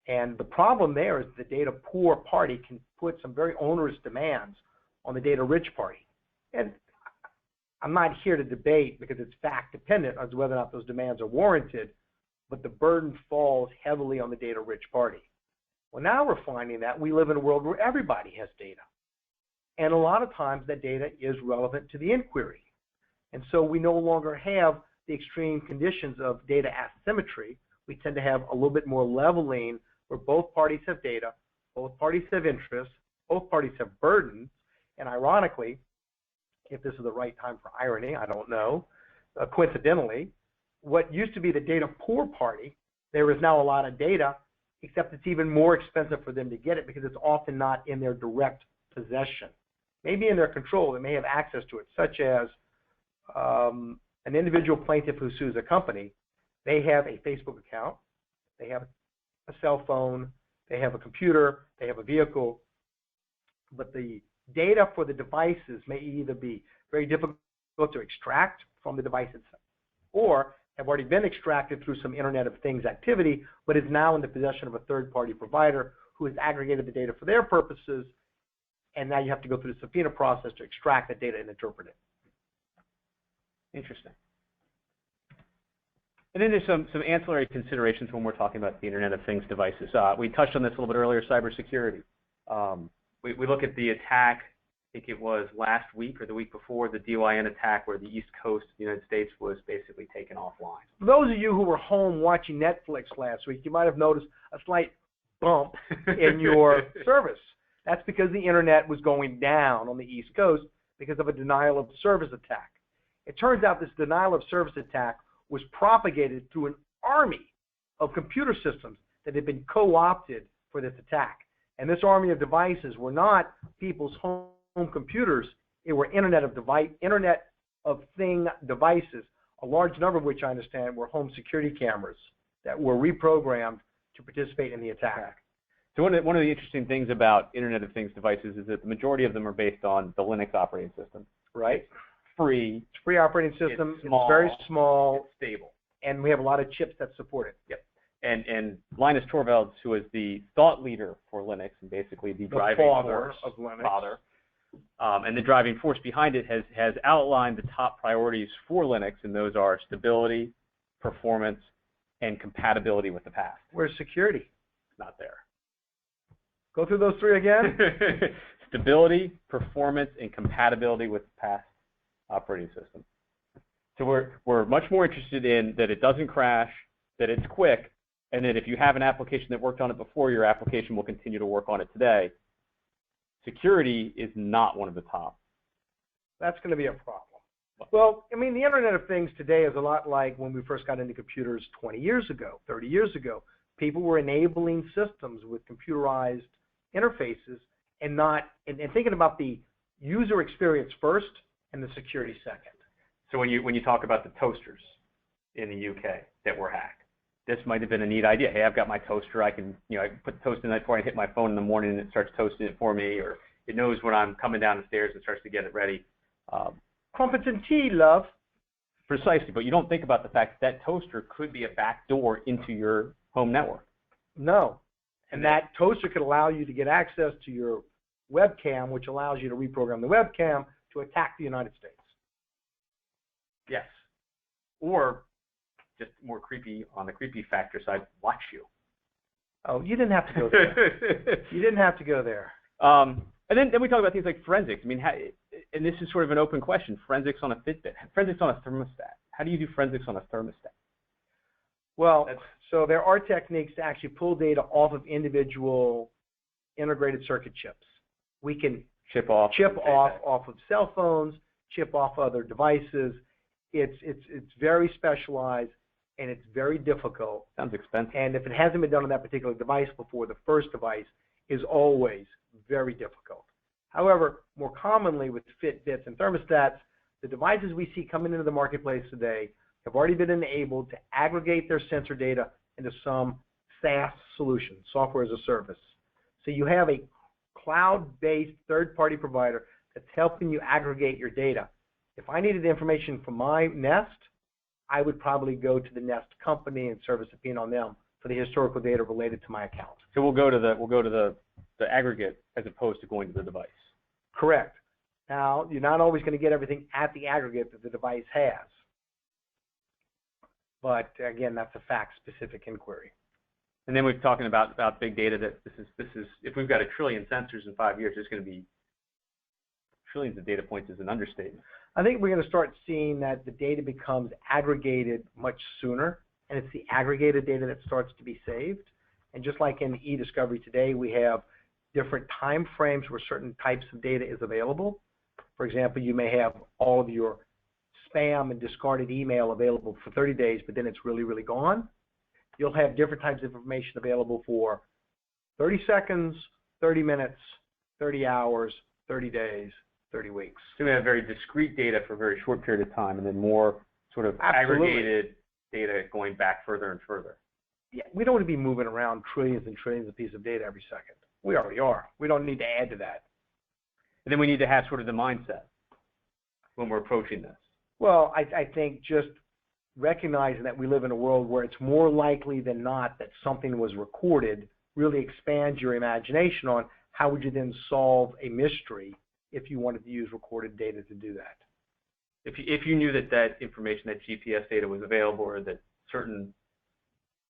And the problem there is the data poor party can put some very onerous demands on the data rich party. And I'm not here to debate, because it's fact dependent, as to whether or not those demands are warranted, but the burden falls heavily on the data rich party. Well, now we're finding that we live in a world where everybody has data. And a lot of times that data is relevant to the inquiry. And so we no longer have the extreme conditions of data asymmetry. We tend to have a little bit more leveling, where both parties have data, both parties have interests, both parties have burdens, and ironically, if this is the right time for irony, I don't know, coincidentally, what used to be the data poor party, there is now a lot of data, except it's even more expensive for them to get it because it's often not in their direct possession. Maybe in their control, they may have access to it, such as an individual plaintiff who sues a company. They have a Facebook account, they have a cell phone, they have a computer, they have a vehicle, but the data for the devices may either be very difficult to extract from the device itself, or have already been extracted through some Internet of Things activity, but is now in the possession of a third-party provider who has aggregated the data for their purposes, and now you have to go through the subpoena process to extract that data and interpret it. Interesting. And then there's some ancillary considerations when we're talking about the Internet of Things devices. We touched on this a little bit earlier, cybersecurity. We look at the attack think it was last week or the week before, the DYN attack where the East Coast of the United States was basically taken offline. For those of you who were home watching Netflix last week, you might have noticed a slight bump in your service. That's because the internet was going down on the East Coast because of a denial of service attack. It turns out this denial of service attack was propagated through an army of computer systems that had been co-opted for this attack. And this army of devices were not people's home computers, it were Internet of Thing devices, a large number of which I understand were home security cameras that were reprogrammed to participate in the attack. So one of the interesting things about Internet of Things devices is that the majority of them are based on the Linux operating system. Right? Free. It's a free operating system. It's small, it's very small. It's stable. And we have a lot of chips that support it. Yep. And Linus Torvalds, who is the thought leader for Linux and basically the driving father force of Linux. And the driving force behind it has outlined the top priorities for Linux, and those are stability, performance, and compatibility with the past. Where's security? It's not there. Go through those three again. Stability, performance, and compatibility with the past operating system. So we're much more interested in that it doesn't crash, that it's quick, and that if you have an application that worked on it before, your application will continue to work on it today. Security is not one of the top. That's going to be a problem. Well, I mean, the Internet of Things today is a lot like when we first got into computers 20 years ago, 30 years ago. People were enabling systems with computerized interfaces and thinking about the user experience first and the security second. So when you talk about the toasters in the UK that were hacked, this might have been a neat idea. Hey, I've got my toaster. I can I put the toast in the night before I hit my phone in the morning, and it starts toasting it for me, or it knows when I'm coming down the stairs and starts to get it ready. Crumpets and tea, love. Precisely, but you don't think about the fact that toaster could be a back door into your home network. No, and that toaster could allow you to get access to your webcam, which allows you to reprogram the webcam to attack the United States. Yes, or just more creepy on the creepy factor side, watch you. Oh, you didn't have to go there. You didn't have to go there. And then we talk about things like forensics. I mean, and this is sort of an open question. Forensics on a Fitbit, forensics on a thermostat. How do you do forensics on a thermostat? Well, so there are techniques to actually pull data off of individual integrated circuit chips. We can chip off of cell phones, chip off other devices. It's very specialized and it's very difficult. Sounds expensive. And if it hasn't been done on that particular device before, the first device is always very difficult. However, more commonly with Fitbits and thermostats, the devices we see coming into the marketplace today have already been enabled to aggregate their sensor data into some SaaS solution, software as a service. So you have a cloud-based third-party provider that's helping you aggregate your data. If I needed information from my Nest, I would probably go to the Nest company and serve a subpoena on them for the historical data related to my account. So we'll go to the aggregate as opposed to going to the device. Correct. Now, you're not always going to get everything at the aggregate that the device has. But again, that's a fact-specific inquiry. And then we're talking about big data. That this is if we've got 1 trillion sensors in 5 years, there's going to be trillions of data points is an understatement. I think we're going to start seeing that the data becomes aggregated much sooner, and it's the aggregated data that starts to be saved. And just like in e-discovery today, we have different time frames where certain types of data is available. For example, you may have all of your spam and discarded email available for 30 days, but then it's really, really gone. You'll have different types of information available for 30 seconds, 30 minutes, 30 hours, 30 days, 30 weeks. So we have very discrete data for a very short period of time, and then more sort of aggregated data going back further and further. Yeah, we don't want to be moving around trillions and trillions of pieces of data every second. We already are. We don't need to add to that. And then we need to have sort of the mindset when we're approaching this. Well, I think just recognizing that we live in a world where it's more likely than not that something was recorded really expands your imagination on how would you then solve a mystery if you wanted to use recorded data to do that. If you knew that information, that GPS data was available, or that certain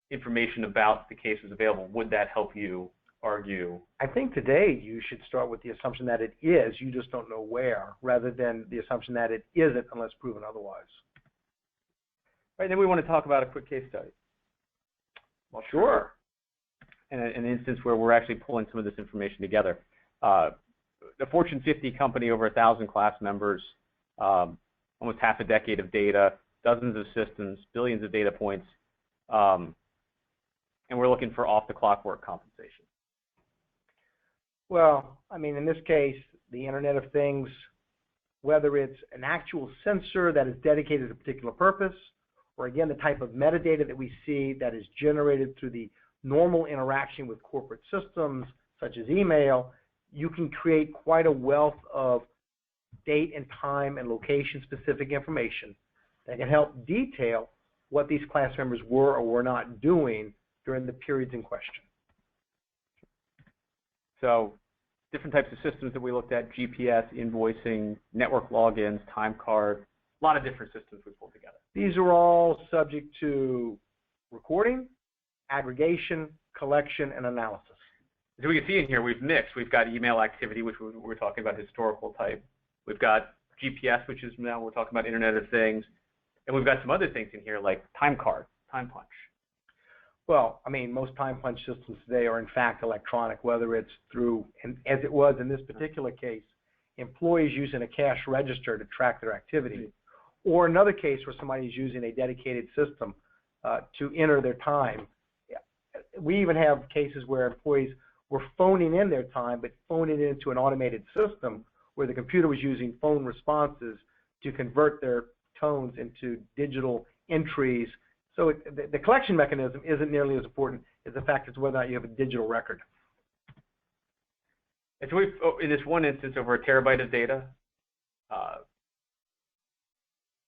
information about the case was available, would that help you argue? I think today you should start with the assumption that it is, you just don't know where, rather than the assumption that it isn't unless proven otherwise. Right, then we want to talk about a quick case study. Well, sure. And an instance where we're actually pulling some of this information together. The Fortune 50 company, over 1,000 class members, almost half a decade of data, dozens of systems, billions of data points, and we're looking for off-the-clock work compensation. Well, I mean, in this case, the Internet of Things, whether it's an actual sensor that is dedicated to a particular purpose, or again, the type of metadata that we see that is generated through the normal interaction with corporate systems, such as email, you can create quite a wealth of date and time and location-specific information that can help detail what these class members were or were not doing during the periods in question. So different types of systems that we looked at: GPS, invoicing, network logins, time card, a lot of different systems we pulled together. These are all subject to recording, aggregation, collection, and analysis. As we can see in here, we've mixed. We've got email activity, which we're talking about historical type. We've got GPS, which is now we're talking about Internet of Things. And we've got some other things in here like time card, time punch. Well, I mean, most time punch systems today are in fact electronic, whether it's through, and as it was in this particular case, employees using a cash register to track their activity, or another case where somebody's using a dedicated system to enter their time. We even have cases where employees were phoning in their time, but phoning it into an automated system where the computer was using phone responses to convert their tones into digital entries. So the collection mechanism isn't nearly as important as the fact as whether or not you have a digital record. And so we've, in this one instance, over a terabyte of data,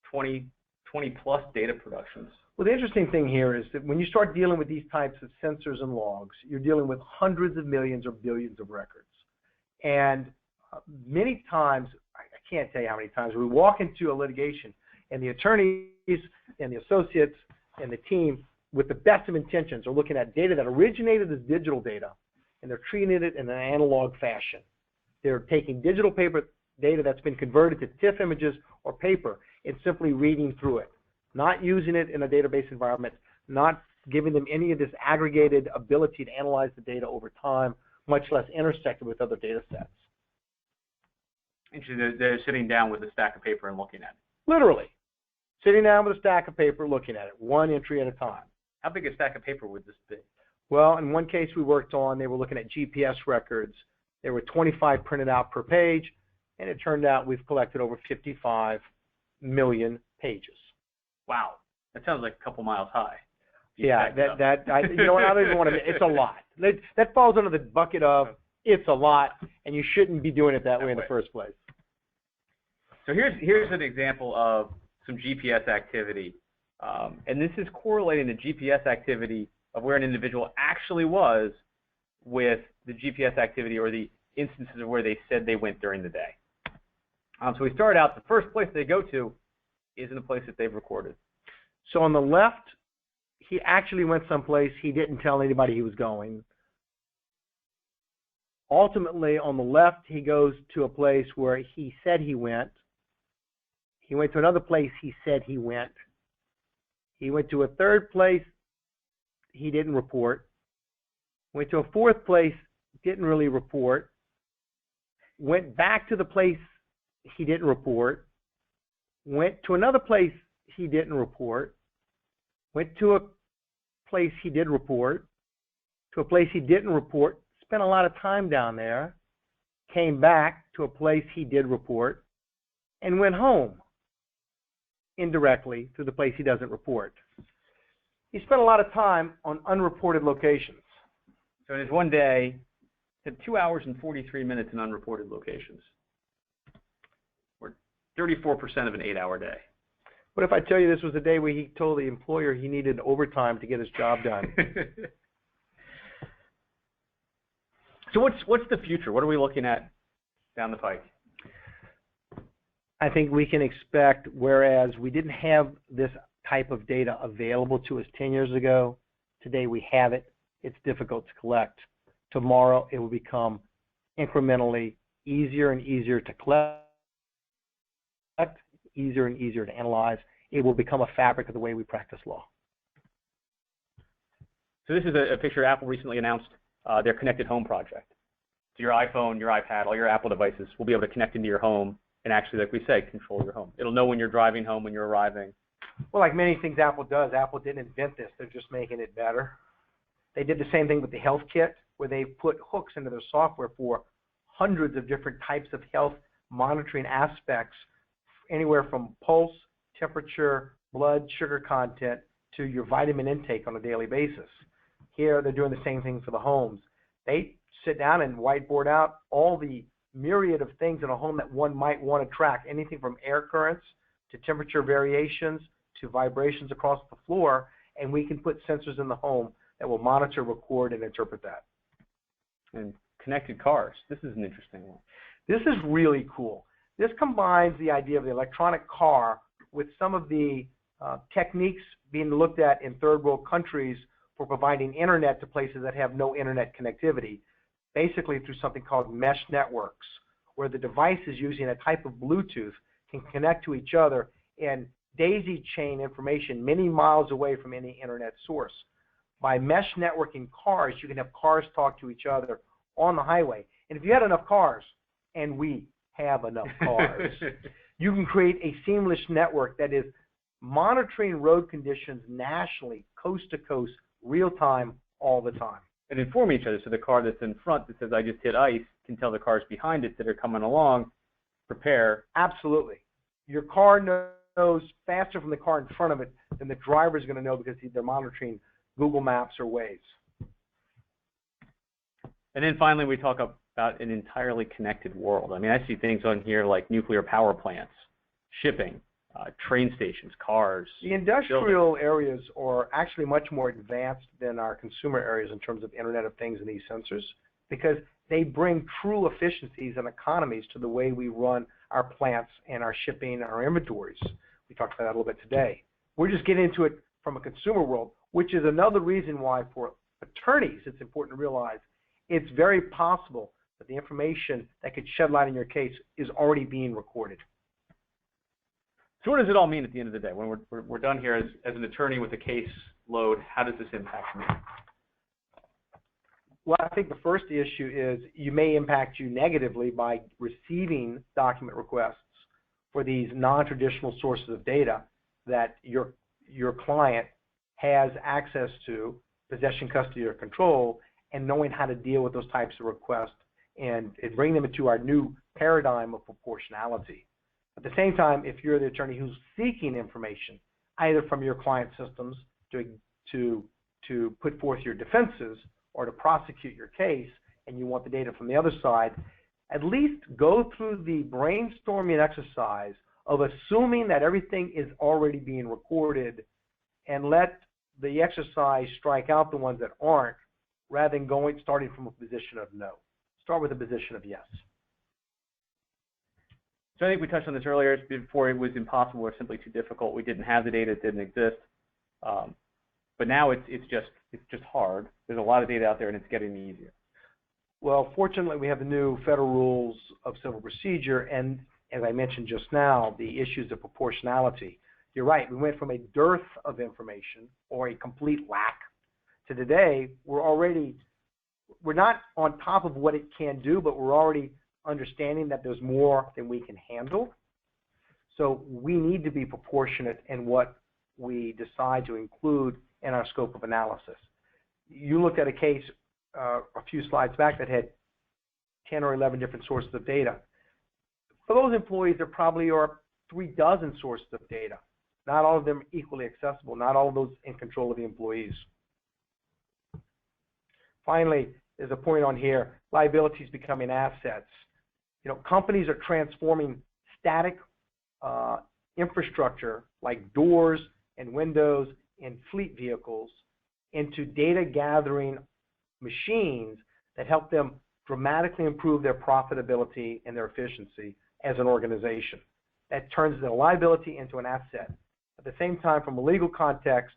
20 plus data productions. Well, the interesting thing here is that when you start dealing with these types of sensors and logs, you're dealing with hundreds of millions or billions of records. And many times, I can't tell you how many times, we walk into a litigation and the attorneys and the associates and the team, with the best of intentions, are looking at data that originated as digital data, and they're treating it in an analog fashion. They're taking digital paper data that's been converted to TIFF images or paper and simply reading through it, not using it in a database environment, not giving them any of this aggregated ability to analyze the data over time, much less intersect it with other data sets. Actually, they're sitting down with a stack of paper and looking at it. Literally. Sitting down with a stack of paper looking at it, one entry at a time. How big a stack of paper would this be? Well, in one case we worked on, they were looking at GPS records. There were 25 printed out per page, and it turned out we've collected over 55 million pages. Wow, that sounds like a couple miles high. Yeah, you know what, I don't even want to, it's a lot. That falls under the bucket of it's a lot, and you shouldn't be doing it that way in the first place. So here's an example of some GPS activity, and this is correlating the GPS activity of where an individual actually was with the GPS activity or the instances of where they said they went during the day. So we start out, the first place they go to isn't a place that they've recorded. So on the left, he actually went someplace he didn't tell anybody he was going. Ultimately, on the left, he goes to a place where he said he went. He went to another place he said he went. He went to a third place he didn't report. Went to a fourth place, didn't really report. Went back to the place he didn't report. Went to another place he didn't report. Went to a place he did report. To a place he didn't report. Spent a lot of time down there. Came back to a place he did report. And went home indirectly to the place he doesn't report. He spent a lot of time on unreported locations. So in his one day, he had 2 hours and 43 minutes in unreported locations, or 34% of an 8-hour day. What if I tell you this was a day where he told the employer he needed overtime to get his job done? So what's the future? What are we looking at down the pike? I think we can expect, whereas we didn't have this type of data available to us 10 years ago, today we have it. It's difficult to collect. Tomorrow, it will become incrementally easier and easier to collect, easier and easier to analyze. It will become a fabric of the way we practice law. So this is a picture Apple recently announced their connected home project. So your iPhone, your iPad, all your Apple devices will be able to connect into your home and actually, like we say, control your home. It'll know when you're driving home, when you're arriving. Well, like many things Apple does, Apple didn't invent this. They're just making it better. They did the same thing with the Health Kit, where they put hooks into their software for hundreds of different types of health monitoring aspects, anywhere from pulse, temperature, blood, sugar content, to your vitamin intake on a daily basis. Here, they're doing the same thing for the homes. They sit down and whiteboard out all the myriad of things in a home that one might want to track, anything from air currents to temperature variations to vibrations across the floor, and we can put sensors in the home that will monitor, record, and interpret that. And connected cars. This is an interesting one. This is really cool. This combines the idea of the electronic car with some of the techniques being looked at in third world countries for providing internet to places that have no internet connectivity, basically through something called mesh networks, where the devices using a type of Bluetooth can connect to each other and daisy chain information many miles away from any internet source. By mesh networking cars, you can have cars talk to each other on the highway. And if you had enough cars, and we have enough cars, you can create a seamless network that is monitoring road conditions nationally, coast to coast, real time, all the time. And inform each other. So the car that's in front that says, I just hit ice, can tell the cars behind it that are coming along, prepare. Absolutely. Your car knows faster from the car in front of it than the driver is going to know because they're monitoring Google Maps or Waze. And then finally, we talk about an entirely connected world. I mean, I see things on here like nuclear power plants, shipping, train stations, cars. The industrial areas are actually much more advanced than our consumer areas in terms of Internet of Things and these sensors, because they bring true efficiencies and economies to the way we run our plants and our shipping and our inventories. We talked about that a little bit today. We're just getting into it from a consumer world, which is another reason why for attorneys it's important to realize it's very possible that the information that could shed light on your case is already being recorded. So what does it all mean at the end of the day? When we're done here as an attorney with a case load, how does this impact me? Well, I think the first issue is you may impact you negatively by receiving document requests for these non-traditional sources of data that your client has access to, possession, custody, or control, and knowing how to deal with those types of requests and bring them into our new paradigm of proportionality. At the same time, if you're the attorney who's seeking information, either from your client systems to put forth your defenses or to prosecute your case, and you want the data from the other side, at least go through the brainstorming exercise of assuming that everything is already being recorded, and let the exercise strike out the ones that aren't, rather than starting from a position of no. Start with a position of yes. So I think we touched on this earlier. Before it was impossible or simply too difficult. We didn't have the data; it didn't exist. But now it's just hard. There's a lot of data out there, and it's getting easier. Well, fortunately, we have the new federal rules of civil procedure, and as I mentioned just now, the issues of proportionality. You're right. We went from a dearth of information or a complete lack to today. We're not on top of what it can do, but we're already understanding that there's more than we can handle. So we need to be proportionate in what we decide to include in our scope of analysis. You looked at a case a few slides back that had 10 or 11 different sources of data. For those employees, there probably are 36 sources of data. Not all of them equally accessible, not all of those in control of the employees. Finally, there's a point on here, liabilities becoming assets. Companies are transforming static infrastructure like doors and windows and fleet vehicles into data gathering machines that help them dramatically improve their profitability and their efficiency as an organization. That turns the liability into an asset. At the same time, from a legal context,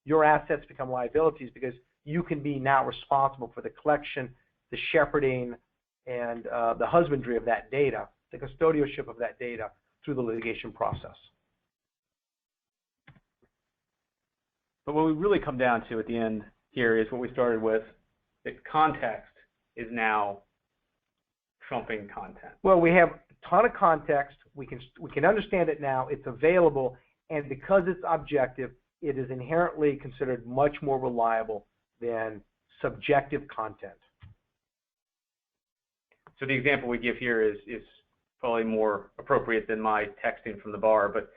your assets become liabilities because you can be now responsible for the collection, the shepherding and the husbandry of that data, the custodialship of that data through the litigation process. But what we really come down to at the end here is what we started with, that context is now trumping content. Well, we have a ton of context. We can understand it now. It's available, and because it's objective, it is inherently considered much more reliable than subjective content. So the example we give here is probably more appropriate than my texting from the bar, but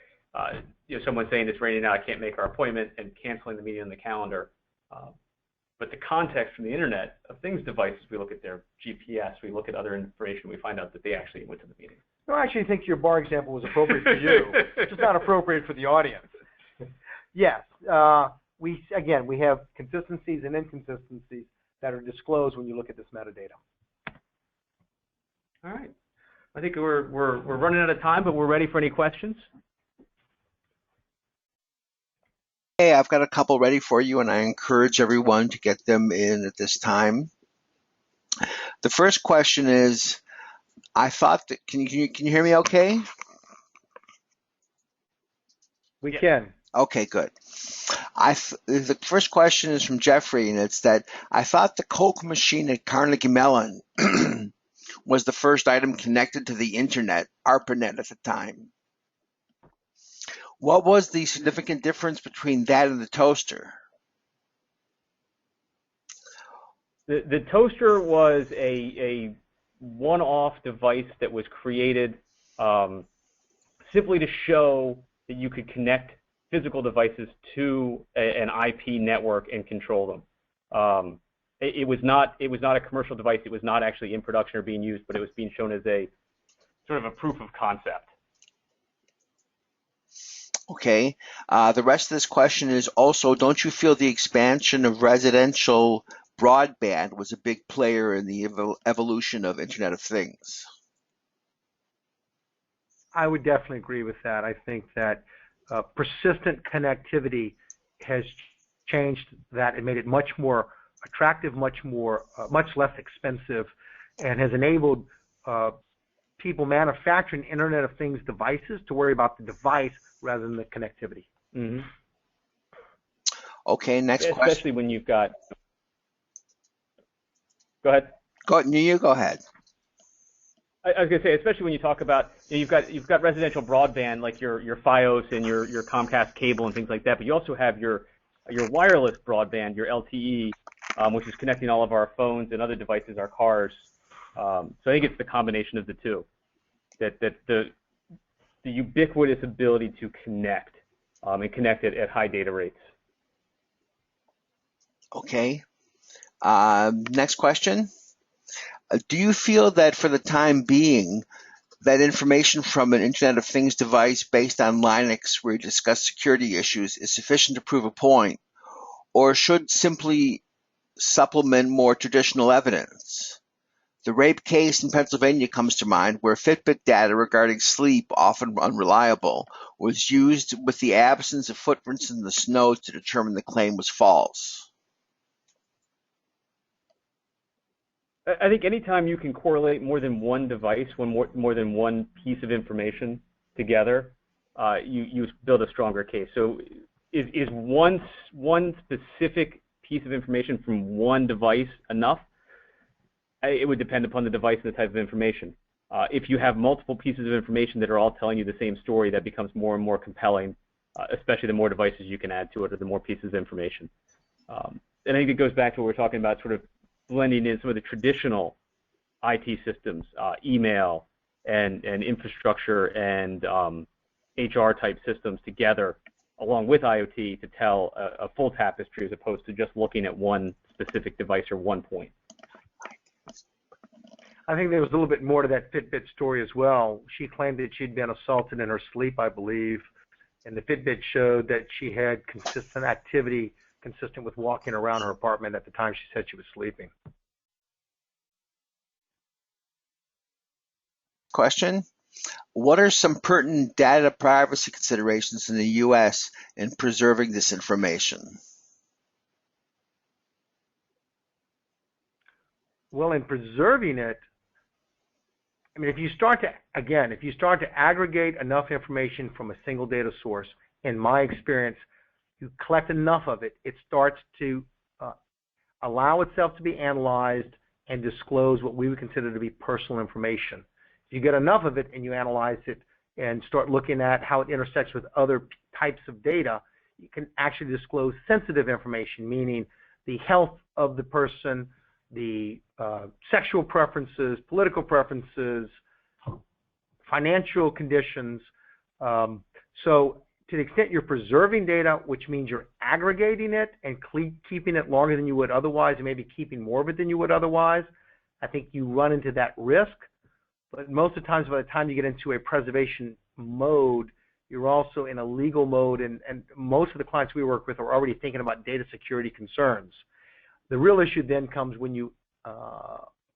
someone saying it's raining out, I can't make our appointment, and canceling the meeting on the calendar. But the context from the Internet of Things devices, we look at their GPS, we look at other information, we find out that they actually went to the meeting. No, I actually think your bar example was appropriate for you, just not appropriate for the audience. Yes, we have consistencies and inconsistencies that are disclosed when you look at this metadata. All right. I think we're running out of time, but we're ready for any questions. Hey, I've got a couple ready for you, and I encourage everyone to get them in at this time. The first question is, I thought that, can you hear me okay? We can. Okay, good. The first question is from Jeffrey, and it's that I thought the Coke machine at Carnegie Mellon was the first item connected to the internet, ARPANET at the time. What was the significant difference between that and the toaster? The toaster was a one-off device that was created simply to show that you could connect physical devices to an IP network and control them. It was not a commercial device. It was not actually in production or being used, but it was being shown as a sort of a proof of concept. Okay. The rest of this question is also, don't you feel the expansion of residential broadband was a big player in the evolution of Internet of Things? I would definitely agree with that. I think that persistent connectivity has changed that and made it much more attractive, much less expensive, and has enabled people manufacturing Internet of Things devices to worry about the device rather than the connectivity. Mm-hmm. Okay, next question. Especially when you've got. Go ahead. You go ahead. I was going to say, especially when you talk about, you've got residential broadband like your FiOS and your Comcast cable and things like that, but you also have your wireless broadband, your LTE, which is connecting all of our phones and other devices, our cars. So I think it's the combination of the two, that the ubiquitous ability to connect and connect it at high data rates. Okay. Next question. Do you feel that for the time being, that information from an Internet of Things device based on Linux where you discuss security issues is sufficient to prove a point, or should simply supplement more traditional evidence? The rape case in Pennsylvania comes to mind, where Fitbit data regarding sleep, often unreliable, was used with the absence of footprints in the snow to determine the claim was false. I think anytime you can correlate more than one device, more than one piece of information together, you build a stronger case. So is one specific piece of information from one device enough? It would depend upon the device and the type of information. If you have multiple pieces of information that are all telling you the same story, that becomes more and more compelling, especially the more devices you can add to it or the more pieces of information. And I think it goes back to what we're talking about, sort of blending in some of the traditional IT systems, email and infrastructure and HR type systems together, along with IoT, to tell a full tapestry as opposed to just looking at one specific device or one point. I think there was a little bit more to that Fitbit story as well. She claimed that she'd been assaulted in her sleep, I believe, and the Fitbit showed that she had consistent activity consistent with walking around her apartment at the time she said she was sleeping. Question. What are some pertinent data privacy considerations in the U.S. in preserving this information? Well, in preserving it, I mean, if you start to aggregate enough information from a single data source, in my experience, you collect enough of it, it starts to allow itself to be analyzed and disclose what we would consider to be personal information. If you get enough of it and you analyze it and start looking at how it intersects with other types of data, you can actually disclose sensitive information, meaning the health of the person, the sexual preferences, political preferences, financial conditions. So to the extent you're preserving data, which means you're aggregating it and keeping it longer than you would otherwise, and maybe keeping more of it than you would otherwise, I think you run into that risk. But most of the times, by the time you get into a preservation mode, you're also in a legal mode, and most of the clients we work with are already thinking about data security concerns. The real issue then comes when you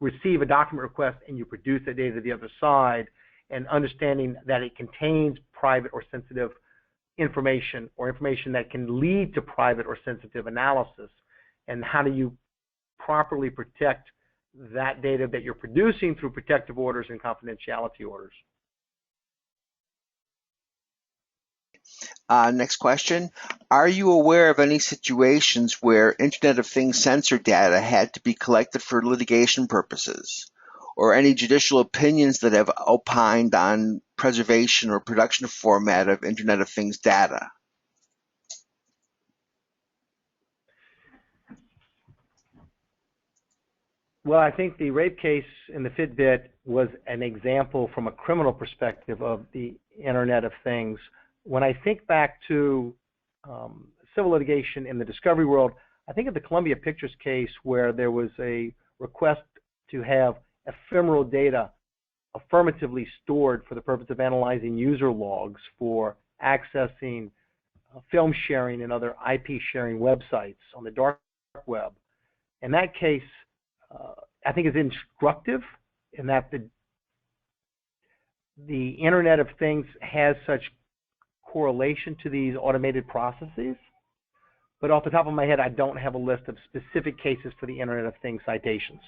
receive a document request and you produce the data to the other side, and understanding that it contains private or sensitive information, or information that can lead to private or sensitive analysis, and how do you properly protect that data that you're producing through protective orders and confidentiality orders. Next question. Are you aware of any situations where Internet of Things sensor data had to be collected for litigation purposes, or any judicial opinions that have opined on preservation or production format of Internet of Things data? Well, I think the rape case in the Fitbit was an example from a criminal perspective of the Internet of Things. When I think back to civil litigation in the discovery world, I think of the Columbia Pictures case where there was a request to have ephemeral data affirmatively stored for the purpose of analyzing user logs for accessing film sharing and other IP sharing websites on the dark web. In that case, I think is instructive in that the Internet of Things has such correlation to these automated processes. But off the top of my head, I don't have a list of specific cases for the Internet of Things citations.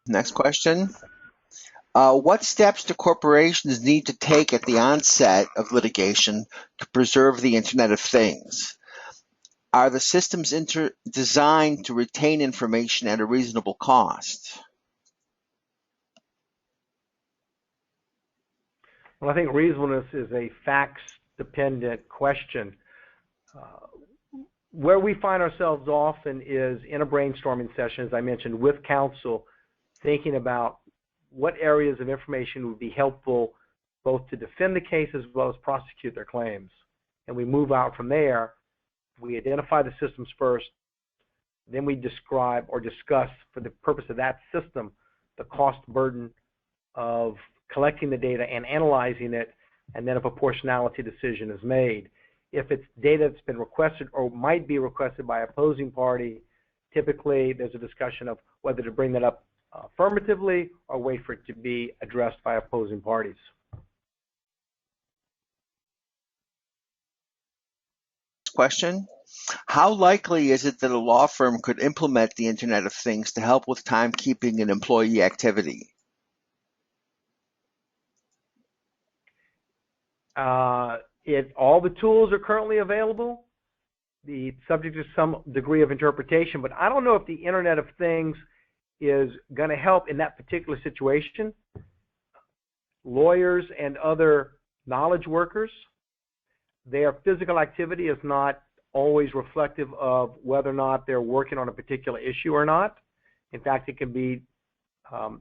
Next question. What steps do corporations need to take at the onset of litigation to preserve the Internet of Things? Are the systems designed to retain information at a reasonable cost? Well, I think reasonableness is a facts-dependent question. Where we find ourselves often is in a brainstorming session, as I mentioned, with counsel, thinking about what areas of information would be helpful both to defend the case as well as prosecute their claims. And we move out from there. We identify the systems first, then we describe or discuss, for the purpose of that system, the cost burden of collecting the data and analyzing it, and then a proportionality decision is made. If it's data that's been requested or might be requested by an opposing party, typically there's a discussion of whether to bring that up affirmatively or wait for it to be addressed by opposing parties. Question. How likely is it that a law firm could implement the Internet of Things to help with timekeeping and employee activity? All the tools are currently available. The subject is some degree of interpretation, but I don't know if the Internet of Things is going to help in that particular situation. Lawyers and other knowledge workers, their physical activity is not always reflective of whether or not they're working on a particular issue or not. In fact, it can be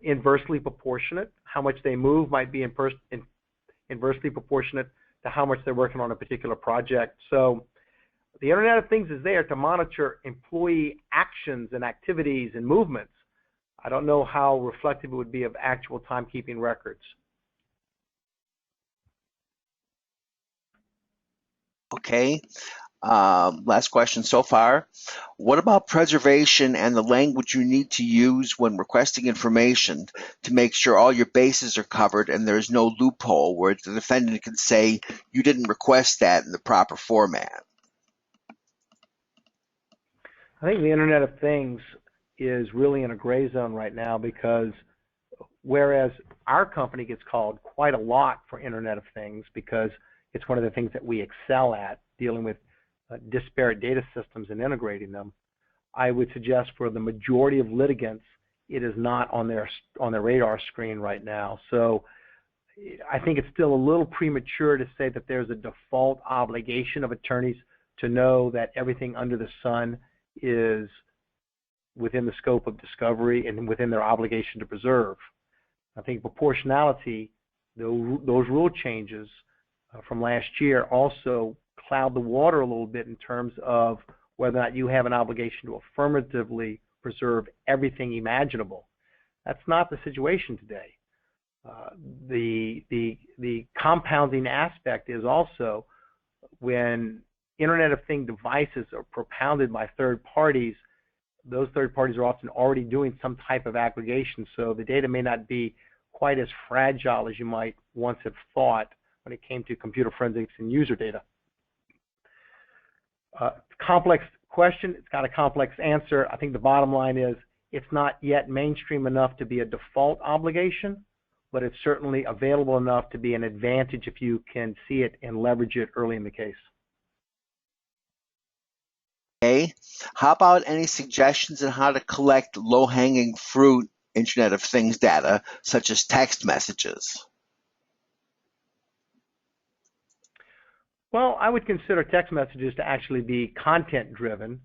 inversely proportionate. How much they move might be inversely proportionate to how much they're working on a particular project. So the Internet of Things is there to monitor employee actions and activities and movements. I don't know how reflective it would be of actual timekeeping records. Okay. Last question so far. What about preservation and the language you need to use when requesting information to make sure all your bases are covered and there's no loophole where the defendant can say you didn't request that in the proper format? I think the Internet of Things is really in a gray zone right now because whereas our company gets called quite a lot for Internet of Things because it's one of the things that we excel at, dealing with disparate data systems and integrating them, I would suggest for the majority of litigants, it is not on their radar screen right now. So I think it's still a little premature to say that there's a default obligation of attorneys to know that everything under the sun is within the scope of discovery and within their obligation to preserve. I think proportionality, those rule changes from last year also cloud the water a little bit in terms of whether or not you have an obligation to affirmatively preserve everything imaginable. That's not the situation today. The compounding aspect is also when Internet of Things devices are propounded by third parties, those third parties are often already doing some type of aggregation, so the data may not be quite as fragile as you might once have thought when it came to computer forensics and user data. Complex question, it's got a complex answer. I think the bottom line is it's not yet mainstream enough to be a default obligation, but it's certainly available enough to be an advantage if you can see it and leverage it early in the case. Okay. How about any suggestions on how to collect low-hanging fruit Internet of Things data, such as text messages? Well, I would consider text messages to actually be content-driven,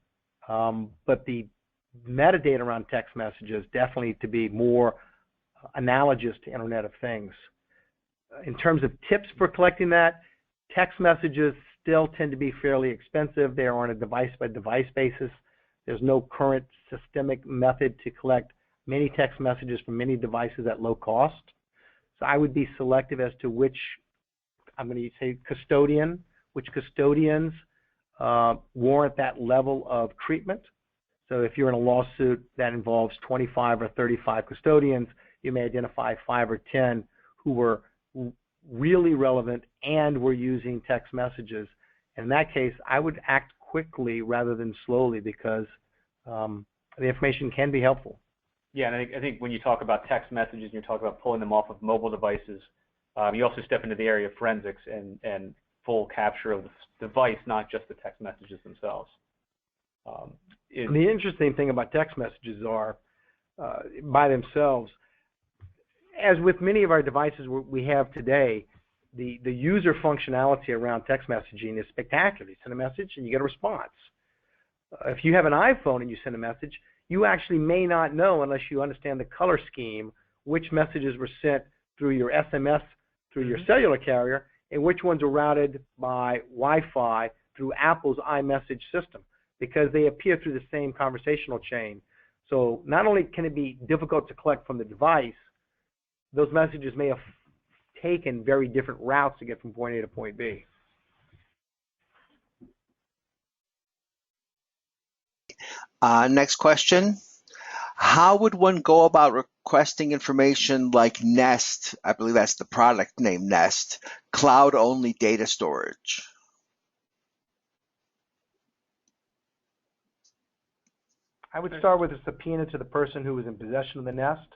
but the metadata around text messages definitely to be more analogous to Internet of Things. In terms of tips for collecting that, text messages still tend to be fairly expensive. They are on a device-by-device basis. There's no current systemic method to collect many text messages from many devices at low cost. So I would be selective as to which, I'm going to say which custodians warrant that level of treatment. So if you're in a lawsuit that involves 25 or 35 custodians, you may identify 5 or 10 who were really relevant and were using text messages. And in that case, I would act quickly rather than slowly because the information can be helpful. Yeah, and I think when you talk about text messages and you talk about pulling them off of mobile devices, you also step into the area of forensics and full capture of the device, not just the text messages themselves. The interesting thing about text messages are, by themselves, as with many of our devices we have today, the user functionality around text messaging is spectacular. You send a message and you get a response. If you have an iPhone and you send a message, you actually may not know, unless you understand the color scheme, which messages were sent through your SMS, through your cellular carrier, and which ones are routed by Wi-Fi through Apple's iMessage system, because they appear through the same conversational chain. So not only can it be difficult to collect from the device, those messages may have taken very different routes to get from point A to point B. Next question. How would one go about requesting information like Nest, I believe that's the product name Nest, cloud-only data storage? I would start with a subpoena to the person who was in possession of the Nest,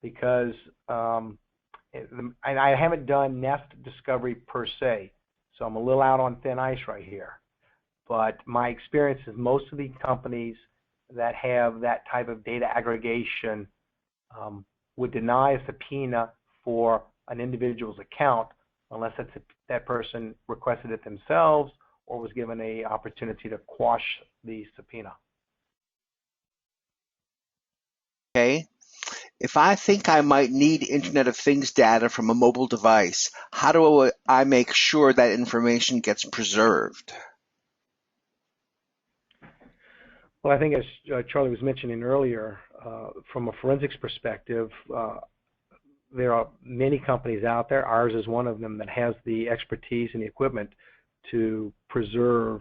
because I haven't done Nest discovery per se, so I'm a little out on thin ice right here. But my experience is most of the companies that have that type of data aggregation would deny a subpoena for an individual's account unless that person requested it themselves or was given an opportunity to quash the subpoena. Okay. If I think I might need Internet of Things data from a mobile device, how do I make sure that information gets preserved? Well, I think as Charlie was mentioning earlier, from a forensics perspective, there are many companies out there. Ours is one of them that has the expertise and the equipment to preserve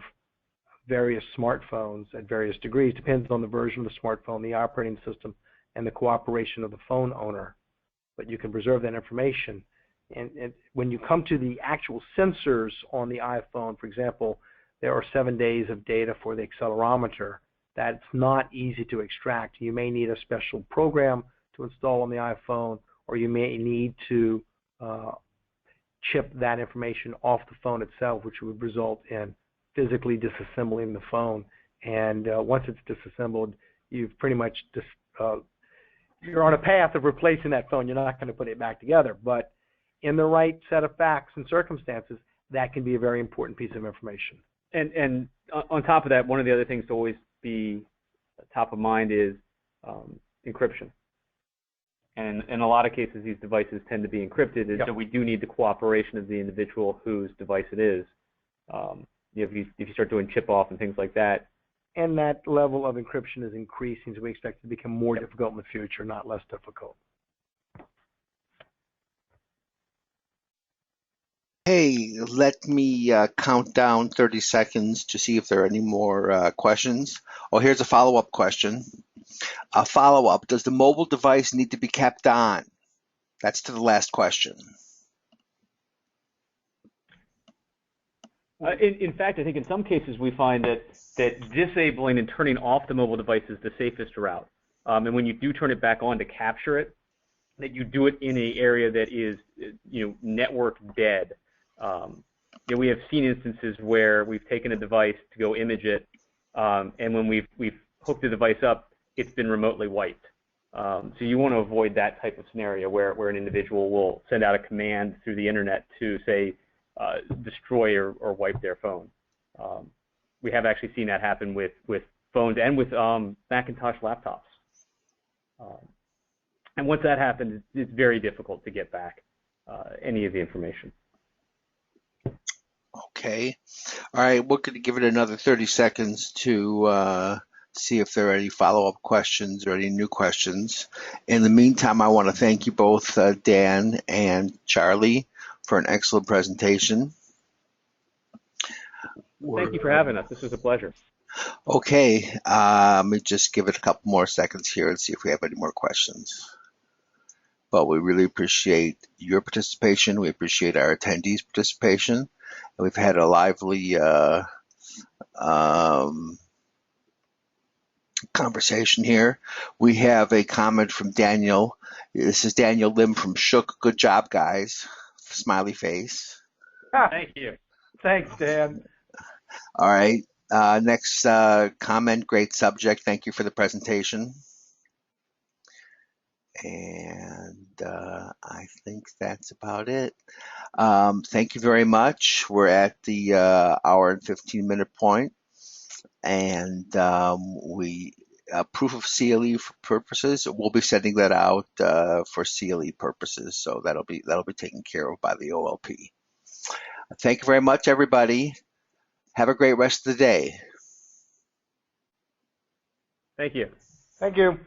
various smartphones at various degrees. Depends on the version of the smartphone, the operating system, and the cooperation of the phone owner. But you can preserve that information. And when you come to the actual sensors on the iPhone, for example, there are 7 days of data for the accelerometer. that's not easy to extract. You may need a special program to install on the iPhone, or you may need to chip that information off the phone itself, which would result in physically disassembling the phone. And once it's disassembled, you've pretty much you're on a path of replacing that phone. You're not going to put it back together. But in the right set of facts and circumstances, that can be a very important piece of information. And on top of that, one of the other things to always be top of mind is encryption. And in a lot of cases, these devices tend to be encrypted, and so we do need the cooperation of the individual whose device it is. If you start doing chip off and things like that. And that level of encryption is increasing, so we expect it to become more difficult in the future, not less difficult. Hey, let me count down 30 seconds to see if there are any more questions. Oh, here's a follow-up question. A follow-up, does the mobile device need to be kept on? That's to the last question. In fact, I think in some cases we find that disabling and turning off the mobile device is the safest route. And when you do turn it back on to capture it, that you do it in an area that is, network dead. We have seen instances where we've taken a device to go image it, and when we've hooked the device up, it's been remotely wiped. So you want to avoid that type of scenario where an individual will send out a command through the internet to say destroy or wipe their phone. We have actually seen that happen with phones and with Macintosh laptops. And once that happens, it's very difficult to get back any of the information. Okay. All right, we're going to give it another 30 seconds to see if there are any follow-up questions or any new questions. In the meantime, I want to thank you both, Dan and Charlie, for an excellent presentation. Thank you for having us. This was a pleasure. Okay, let me just give it a couple more seconds here and see if we have any more questions. But we really appreciate your participation. We appreciate our attendees' participation. And we've had a lively conversation here. We have a comment from Daniel. This is Daniel Lim from Shook. Good job, guys. Smiley face. Thank you. Thanks, Dan. All right. Next comment, great subject. Thank you for the presentation. And I think that's about it. Thank you very much. We're at the hour and 15-minute point. And we proof of CLE for purposes, we'll be sending that out for CLE purposes. So that'll be taken care of by the OLP. Thank you very much, everybody. Have a great rest of the day. Thank you. Thank you.